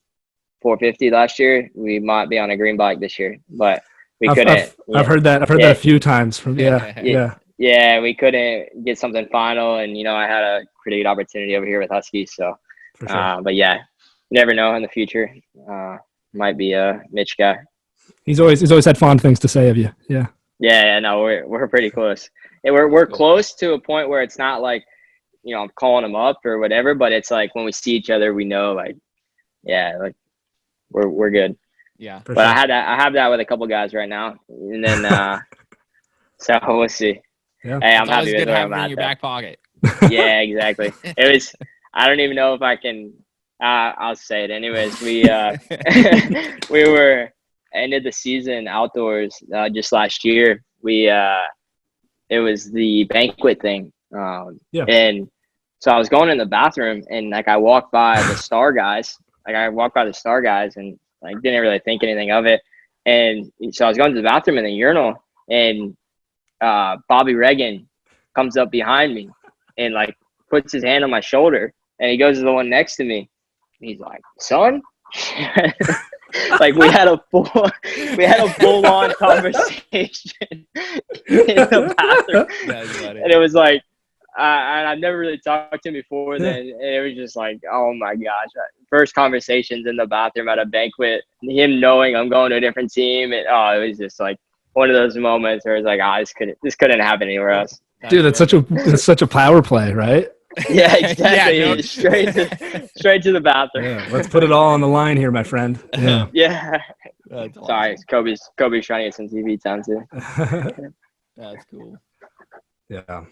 450 last year, we might be on a green bike this year, but we couldn't. I've heard that. I've heard that a few times from Yeah, we couldn't get something final, and I had a pretty good opportunity over here with Husky. So, for sure. But yeah, you never know in the future. Might be a Mitch guy. He's always had fond things to say of you. Yeah. Yeah. No, we're pretty close. And we're close to a point where it's not like, I'm calling him up or whatever, but it's like when we see each other, we know like we're good. Yeah. But sure. I have that with a couple guys right now, and then so we'll see. Yeah. Hey, I'm happy with where I'm at. In your back pocket. Yeah, exactly. It was. I don't even know if I can. I'll say it anyways. We we ended the season outdoors just last year. It was the banquet thing. And so I was going in the bathroom and like I walked by the Star guys. And like didn't really think anything of it. And so I was going to the bathroom in the urinal and Bobby Reagan comes up behind me and like puts his hand on my shoulder and he goes to the one next to me. He's like, son? Like we had a full on conversation in the bathroom. And it was like I've never really talked to him before then. And it was just like, oh my gosh. First conversations in the bathroom at a banquet, him knowing I'm going to a different team. And it was just like one of those moments where it's like, this couldn't happen anywhere else. Dude, that's such a power play, right? Yeah, exactly. Straight to the bathroom. Yeah, let's put it all on the line here, my friend. Yeah. Yeah. Sorry, awesome. Kobe's trying to get some TV time too. That's cool. Yeah.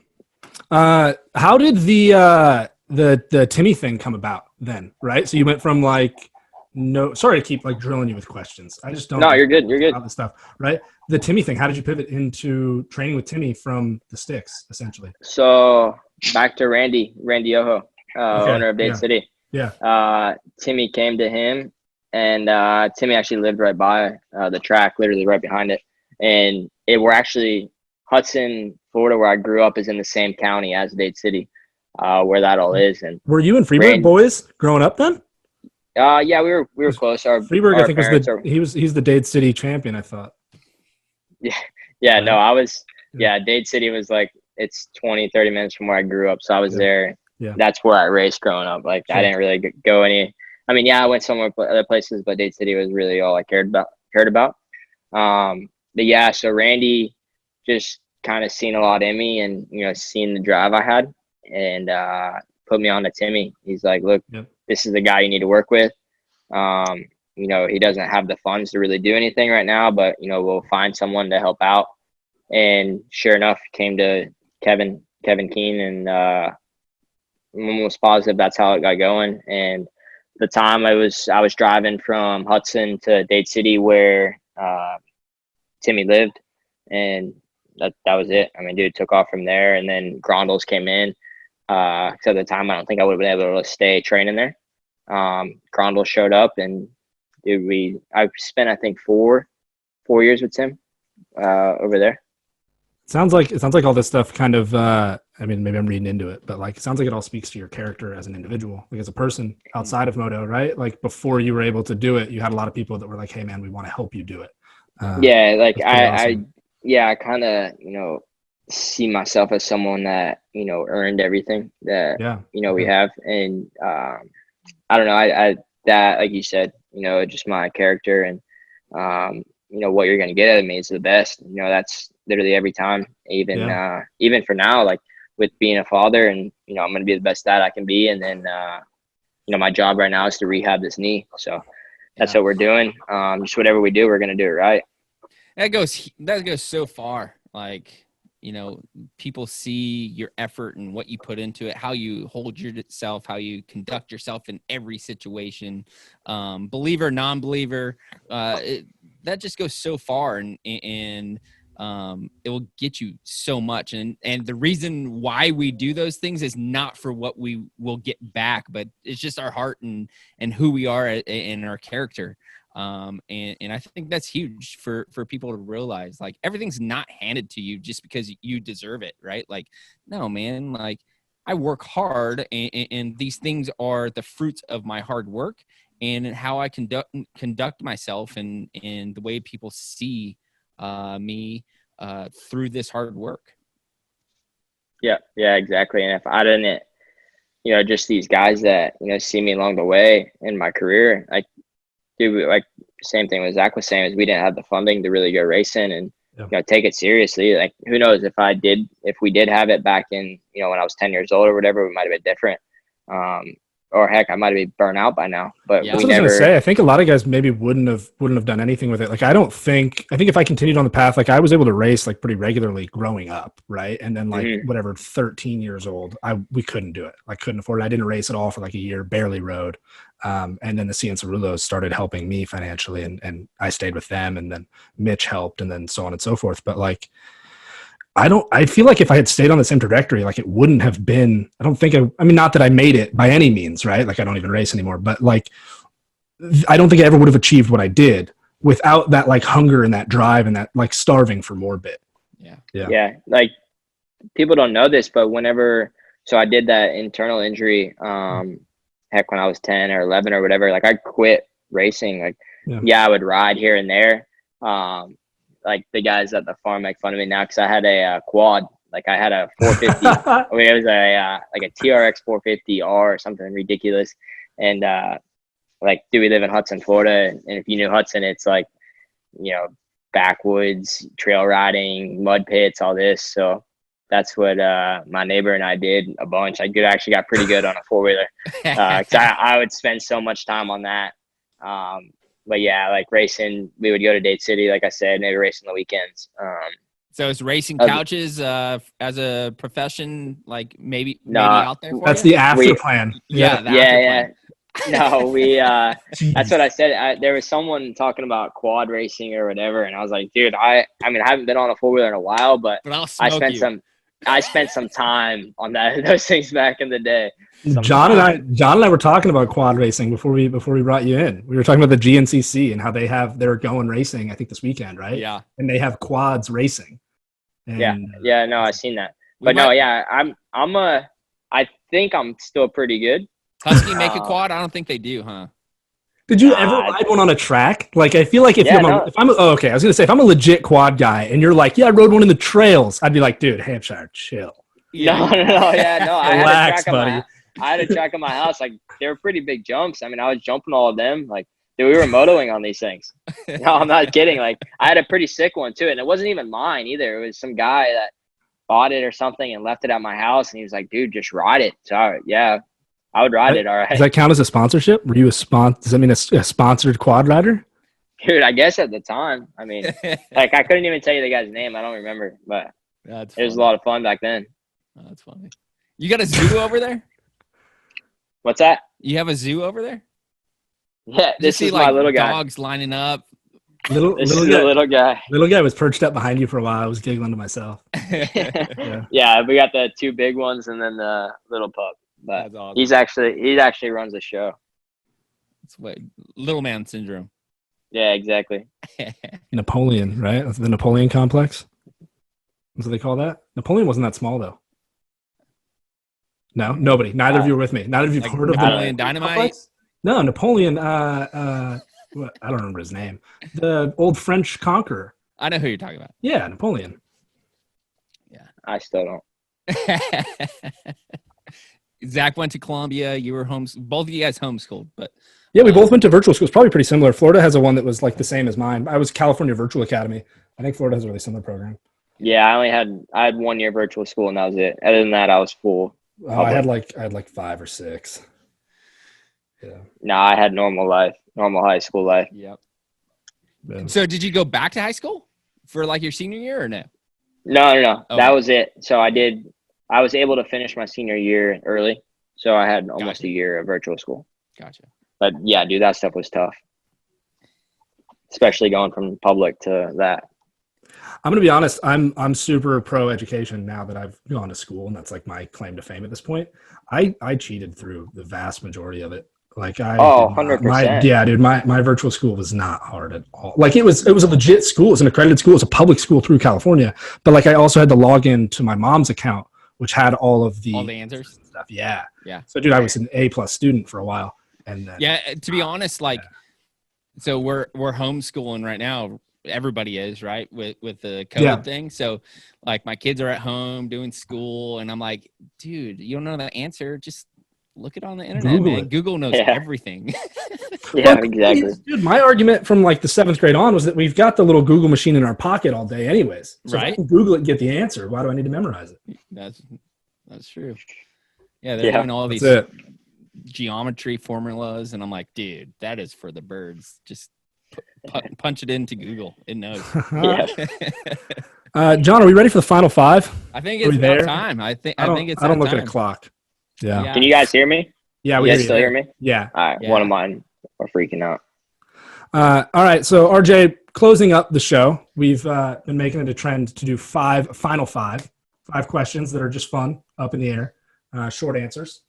How did the Timmy thing come about then? Right. So you went from like sorry to keep like drilling you with questions. I just don't. No, you're good. You're good. About this stuff, right? The Timmy thing. How did you pivot into training with Timmy from the sticks, essentially? So back to Randy Ojo, owner of Dade City. Yeah. Timmy came to him, and Timmy actually lived right by the track, literally right behind it. And we're actually Hudson, Florida, where I grew up, is in the same county as Dade City, where that all is. And were you and Freeburg boys growing up then? Yeah, we were close. Freeburg, I think, he's the Dade City champion, I thought. Yeah. Right. No, I was. Yeah, Dade City was like it's 20, 30 minutes from where I grew up, so I was there. Yeah, that's where I raced growing up. Like I didn't really go any. I mean, I went somewhere other places, but Dade City was really all I cared about. But yeah, so Randy just kind of seen a lot in me, and seen the drive I had, and put me on to Timmy. He's like, look, this is the guy you need to work with. He doesn't have the funds to really do anything right now, but we'll find someone to help out. And sure enough, came to Kevin Keene, and I'm almost positive that's how it got going. And the time I was driving from Hudson to Dade City where Timmy lived, and that was it. I mean, dude took off from there, and then Grondels came in. So at the time, I don't think I would have been able to stay training there. Grondels showed up, and dude, I spent I think 4 years with Tim over there. It sounds like all this stuff kind of. I mean, maybe I'm reading into it, but like, it sounds like it all speaks to your character as an individual, like as a person outside of moto, right? Like before you were able to do it, you had a lot of people that were like, "Hey, man, we want to help you do it." I kind of see myself as someone that earned everything that we have, and I don't know, I that like you said, just my character and, what you're going to get out of me is the best. That's literally every time, even for now, like with being a father and, I'm going to be the best dad I can be. And then, my job right now is to rehab this knee. So that's what we're doing. Just whatever we do, we're going to do it right. That goes so far. Like, people see your effort and what you put into it, how you hold yourself, how you conduct yourself in every situation, believer, non-believer, that just goes so far and it will get you so much. And the reason why we do those things is not for what we will get back, but it's just our heart and who we are and our character. And I think that's huge for people to realize, like, everything's not handed to you just because you deserve it, right? Like, no, man, like, I work hard and these things are the fruits of my hard work and how I conduct myself and the way people see me through this hard work. Yeah, exactly. And if I didn't, just these guys that, see me along the way in my career, like, dude, like same thing what Zach was saying is we didn't have the funding to really go racing and take it seriously. Like, who knows if we did have it back in, when I was 10 years old or whatever, we might have been different. Or heck, I might have been burnt out by now. But that's what I was gonna say. I think a lot of guys maybe wouldn't have done anything with it. Like, I think if I continued on the path, like I was able to race like pretty regularly growing up, right? And then like whatever, 13 years old, we couldn't do it. I couldn't afford it. I didn't race at all for like a year, barely rode. And then the Cian Cerullos started helping me financially, and I stayed with them, and then Mitch helped, and then so on and so forth. But like, I feel like if I had stayed on the same trajectory, like it wouldn't have been, I mean, not that I made it by any means, right? Like I don't even race anymore, but like, I don't think I ever would have achieved what I did without that like hunger and that drive and that like starving for more bit. Yeah. Like, people don't know this, but so I did that internal injury, heck, when I was 10 or 11 or whatever, like I quit racing. Like, I would ride here and there. Like the guys at the farm make fun of me now because I had a quad. Like I had a 450. I mean, it was like a TRX 450R or something ridiculous. And like, dude, we live in Hudson, Florida, and if you knew Hudson, it's like, backwoods, trail riding, mud pits, all this. So that's what my neighbor and I did a bunch. I actually got pretty good on a 4-wheeler. 'Cause I would spend so much time on that. But yeah, like racing, we would go to Dade City, like I said, maybe race on the weekends. So is racing couches as a profession, like maybe out there for that's you? the after plan. Yeah. No, that's what I said. There was someone talking about quad racing or whatever, and I was like, dude, I mean, I haven't been on a 4-wheeler in a while, but I spent some time on those things back in the day. John and I were talking about quad racing before we brought you in. We were talking about the GNCC and how they're going racing, I think this weekend, right? Yeah. And they have quads racing. And, no, I've seen that. But I think I'm still pretty good. Husky make a quad? I don't think they do, huh? Did you ever ride one on a track? Like, I feel like if I'm a legit quad guy and you're like, I rode one in the trails, I'd be like, dude, Hampshire, chill. No. Relax, buddy. I had a track in my house. Like, they were pretty big jumps. I mean, I was jumping all of them. Like, dude, we were motoing on these things. No, I'm not kidding. Like, I had a pretty sick one too, and it wasn't even mine either. It was some guy that bought it or something and left it at my house, and he was like, dude, just ride it. So I would ride it. All right. Does that count as a sponsorship? Were you does that mean a sponsored quad rider? Dude, I guess at the time. I mean, like, I couldn't even tell you the guy's name. I don't remember, but it was a lot of fun back then. Oh, that's funny. You got a zoo over there? What's that? You have a zoo over there? Yeah, this is my little guy. Dogs lining up. Little guy. Little guy was perched up behind you for a while. I was giggling to myself. Yeah, we got the 2 big ones and then the little pup. But awesome. He actually runs the show. It's little man syndrome. Yeah, exactly. Napoleon, right? That's the Napoleon complex. That's what they call that. Napoleon wasn't that small though. No, nobody. Neither of you were with me. Neither of you have heard of Napoleon Dynamite. Complex? No, Napoleon. I don't remember his name. The old French conqueror. I know who you're talking about. Yeah, Napoleon. Yeah, I still don't. Zach went to Columbia. You were both of you guys homeschooled, but Yeah, we both went to virtual schools. Probably pretty similar. Florida has a one that was like the same as mine. I was California Virtual Academy. I think Florida has a really similar program. Yeah, I had 1 year virtual school and that was it. Other than that, I was full. Oh, I had like 5 or 6. Yeah. No, I had normal high school life. Yep. Yeah. So did you go back to high school for like your senior year or no? No. Okay. That was it. So I was able to finish my senior year early. So I had almost Gotcha. a year of virtual school. Gotcha. But yeah, dude, that stuff was tough. Especially going from public to that. I'm gonna be honest. I'm super pro education now that I've gone to school, and that's like my claim to fame at this point. I cheated through the vast majority of it. Like 100%. Yeah, dude, my virtual school was not hard at all. Like it was a legit school. It was an accredited school. It was a public school through California. But like I also had to log in to my mom's account, which had all the answers and stuff. Yeah. Yeah. So dude, I was an A+ student for a while, and then to be honest, like, so we're homeschooling right now. Everybody is, right, with the COVID thing. So like my kids are at home doing school, and I'm like, dude, you don't know the answer, just look it on the internet. Google man. it. Google knows everything. Yeah, exactly. Dude, my argument from like the 7th grade on was that we've got the little Google machine in our pocket all day anyways. So if I can Google it and get the answer, why do I need to memorize it? That's true. Yeah, they're doing all these geometry formulas, and I'm like, dude, that is for the birds. Just punch it into Google. It knows. John, are we ready for the final 5? I think it's about time. I think it's. I don't look at a clock. Yeah. Can you guys hear me? Yeah, you guys still hear me? Yeah. All right. One of mine are freaking out. All right. So RJ, closing up the show, we've been making it a trend to do 5 questions that are just fun, up in the air, short answers.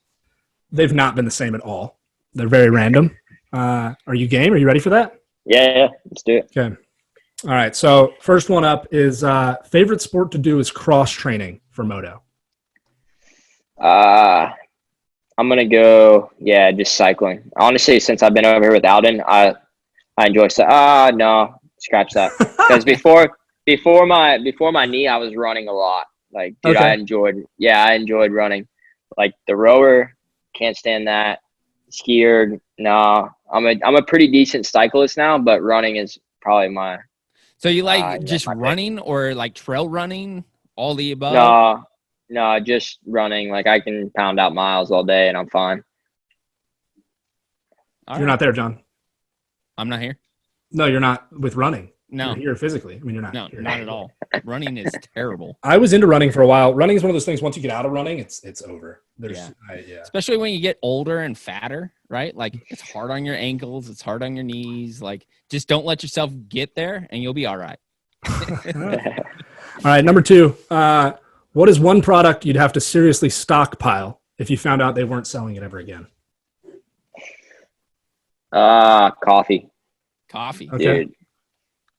They've not been the same at all. They're very random. Are you game? Are you ready for that? Yeah. Let's do it. Okay. All right. So first one up is favorite sport to do is cross training for moto. I'm gonna go. Yeah, just cycling. Honestly, since I've been over here with Alden, I enjoy. No, scratch that. Because before my knee, I was running a lot. Like, dude, I enjoyed running. Like the rower, can't stand that. Skier, no. I'm a pretty decent cyclist now, but running is probably my. So you like just running or like trail running? All the above? No, just running. Like I can pound out miles all day and I'm fine. You're not there, John. I'm not here. No, you're not with running. No. You're here physically. I mean, you're not. No, not at all. Running is terrible. I was into running for a while. Running is one of those things, once you get out of running, it's over. Especially when you get older and fatter, right? Like it's hard on your ankles. It's hard on your knees. Like just don't let yourself get there and you'll be all right. All right. Number 2. What is one product you'd have to seriously stockpile if you found out they weren't selling it ever again? Coffee. Coffee. Okay. Dude.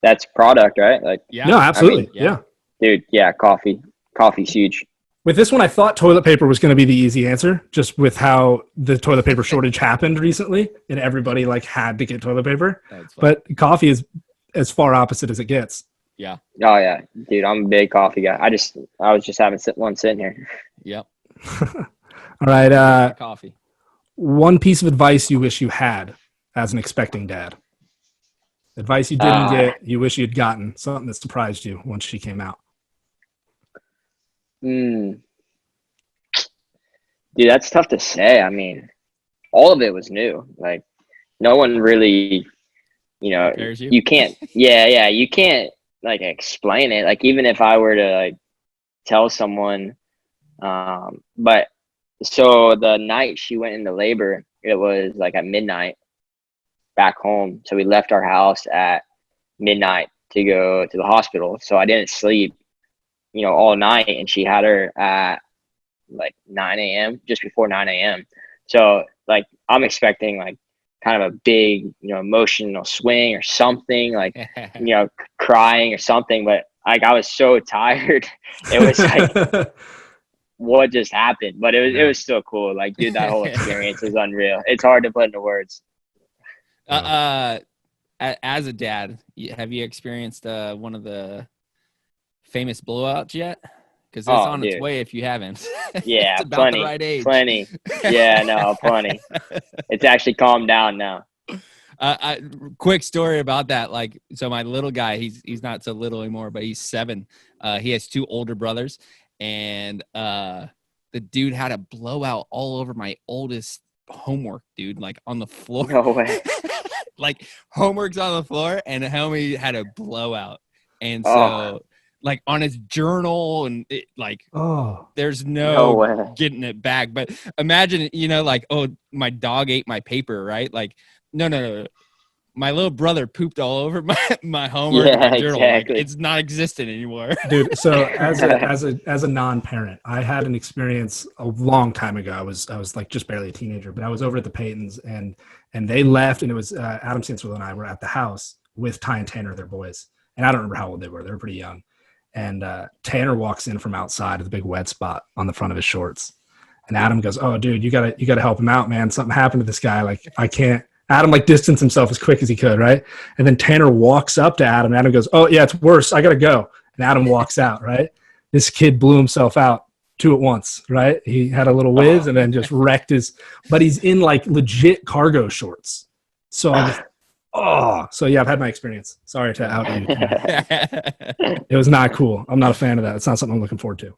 That's product, right? Like no, absolutely. I mean, Dude, yeah, coffee. Coffee's huge. With this one, I thought toilet paper was going to be the easy answer, just with how the toilet paper shortage happened recently, and everybody like had to get toilet paper. But coffee is as far opposite as it gets. Yeah. Oh yeah, dude, I'm a big coffee guy. I was just having one sitting here. Yep. All right. Coffee. One piece of advice you wish you had as an expecting dad. Advice you didn't get, you wish you'd gotten. Something that surprised you once she came out. Dude, that's tough to say. I mean, all of it was new. Like, no one really, you can't. Yeah, you can't like explain it. Like, even if I were to like tell someone, but so the night she went into labor, it was like at midnight back home. So we left our house at midnight to go to the hospital. So I didn't sleep, all night, and she had her at like 9 a.m., just before 9 a.m. So like I'm expecting like kind of a big, emotional swing or something, like, crying or something. But like I was so tired. It was like what just happened? But it was still cool. Like, dude, that whole experience is unreal. It's hard to put into words. As a dad, have you experienced one of the famous blowouts yet? Because it's on its way if you haven't. Yeah, it's about plenty. The right age. Plenty. Yeah, no, plenty. It's actually calmed down now. Quick story about that. Like, so my little guy, he's not so little anymore, but he's 7. He has 2 older brothers, and the dude had a blowout all over my oldest homework, dude, like on the floor. No way. Like homework's on the floor, and homie had a blowout, and so like on his journal, and it, like there's no getting it back. But imagine, like, oh, my dog ate my paper, right? Like, no. My little brother pooped all over my homework and my journal. Exactly. Like, it's not existent anymore. Dude, so as a non-parent, I had an experience a long time ago. I was like just barely a teenager, but I was over at the Paytons, and they left, and it was Adam Sanswell and I were at the house with Ty and Tanner, their boys. And I don't remember how old they were. They were pretty young. And Tanner walks in from outside with a big wet spot on the front of his shorts. And Adam goes, "Oh, dude, you gotta help him out, man. Something happened to this guy. Like, I can't." Adam like distanced himself as quick as he could, right? And then Tanner walks up to Adam, and Adam goes, "Oh yeah, it's worse. I gotta go." And Adam walks out, right? This kid blew himself out 2 at once, right? He had a little whiz and then just wrecked his. But he's in like legit cargo shorts. So I was, so yeah, I've had my experience. Sorry to out you. It was not cool. I'm not a fan of that. It's not something I'm looking forward to.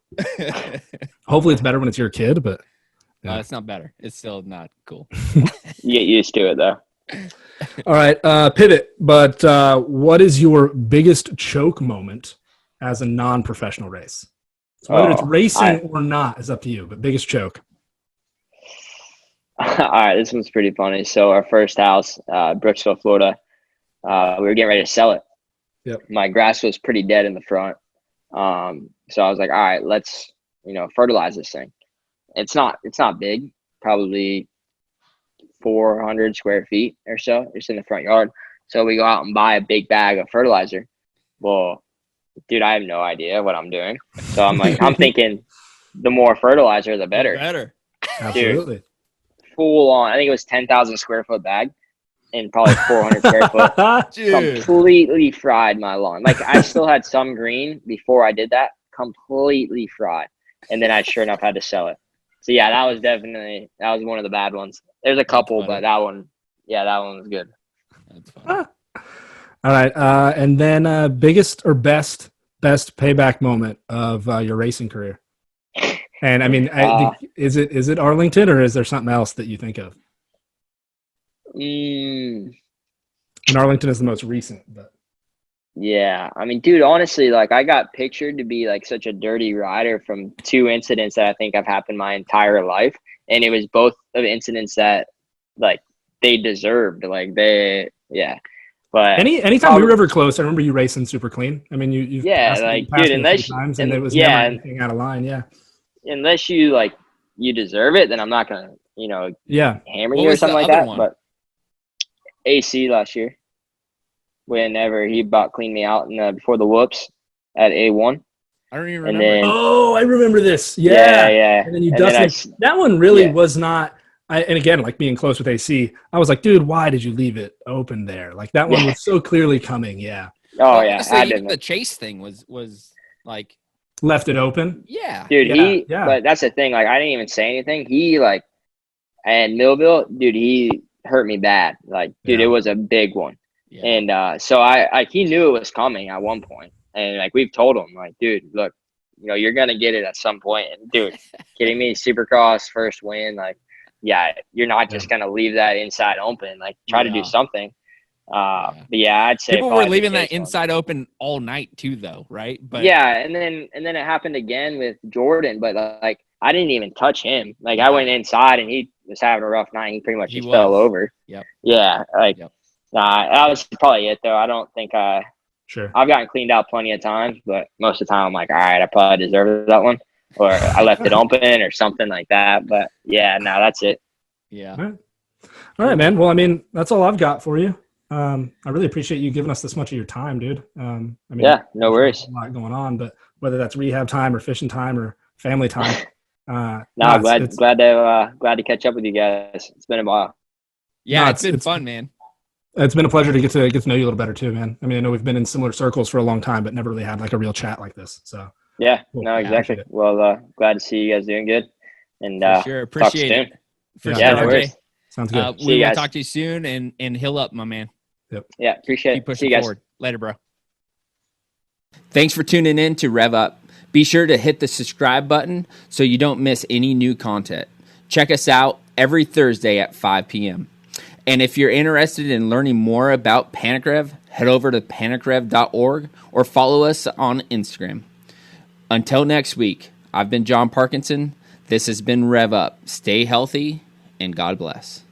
Hopefully, it's better when it's your kid, but. No, it's not better. It's still not cool. You get used to it, though. All right, pivot. But what is your biggest choke moment as a non-professional race? So whether it's racing or not is up to you, but biggest choke. All right, this one's pretty funny. So our first house, Brooksville, Florida, we were getting ready to sell it. Yep. My grass was pretty dead in the front. So I was like, all right, let's, fertilize this thing. It's not big, probably 400 square feet or so, just in the front yard. So we go out and buy a big bag of fertilizer. Well, dude, I have no idea what I'm doing. So I'm like, I'm thinking the more fertilizer, the better. Absolutely. Dude, full on. I think it was 10,000 square foot bag and probably 400 square foot. Completely fried my lawn. Like, I still had some green before I did that. Completely fried. And then I sure enough had to sell it. So yeah, that was one of the bad ones. There's a couple, but that one was good. That's funny. All right, and then biggest or best payback moment of your racing career. And I mean, is it Arlington, or is there something else that you think of? And Arlington is the most recent, but. Yeah, I mean, dude, honestly, like, I got pictured to be like such a dirty rider from 2 incidents that I think have happened my entire life, and it was both of incidents that, like, they deserved. Like, But anytime we were ever close, I remember you racing super clean. I mean, you passed dude, unless times, and it was never anything out of line. Yeah, unless you deserve it, then I'm not gonna hammer you or something like that. One? But AC last year. Whenever he cleaned me out before the whoops at A1. I don't even remember. I remember this. Yeah. And then you dusted. That one really was not. And again, like being close with AC, I was like, dude, why did you leave it open there? Like that one was so clearly coming. Yeah. Oh yeah. Even the chase thing was like left it open. Yeah. Dude, but that's the thing. Like, I didn't even say anything. He and Millville, dude, he hurt me bad. Like, dude, it was a big one. Yeah. And so he knew it was coming at one point. And like, we've told him, like, dude, look, you're gonna get it at some point. And dude, kidding me? Supercross first win, like, yeah, you're not just gonna leave that inside open. Like, try to do something. But yeah, I'd say people were leaving that inside open all night too, though, right? But yeah, and then it happened again with Jordan. But like, I didn't even touch him. Like, I went inside and he was having a rough night. He pretty much just fell over. Yep. Yeah, like. Yep. Nah, that was probably it, though. I don't think Sure. I've gotten cleaned out plenty of times, but most of the time I'm like, all right, I probably deserved that one. Or I left it open or something like that. But, yeah, no, that's it. Yeah. All right, man. Well, I mean, that's all I've got for you. I really appreciate you giving us this much of your time, dude. No worries. A lot going on, but whether that's rehab time or fishing time or family time. Glad to catch up with you guys. It's been a while. Yeah, it's been fun, man. It's been a pleasure to get to know you a little better too, man. I mean, I know we've been in similar circles for a long time, but never really had like a real chat like this. So yeah, cool. No, exactly. Well, glad to see you guys doing good, and sure, appreciate it. No worries. Sounds good. See We you will guys. talk to you soon, and heal up, my man. Yeah, appreciate Keep it. See pushing you guys. forward. Later, bro. Thanks for tuning in to RevUp. Be sure to hit the subscribe button so you don't miss any new content. Check us out every Thursday at 5 p.m. And if you're interested in learning more about PanicRev, head over to panicrev.org or follow us on Instagram. Until next week, I've been John Parkinson. This has been RevUp. Stay healthy and God bless.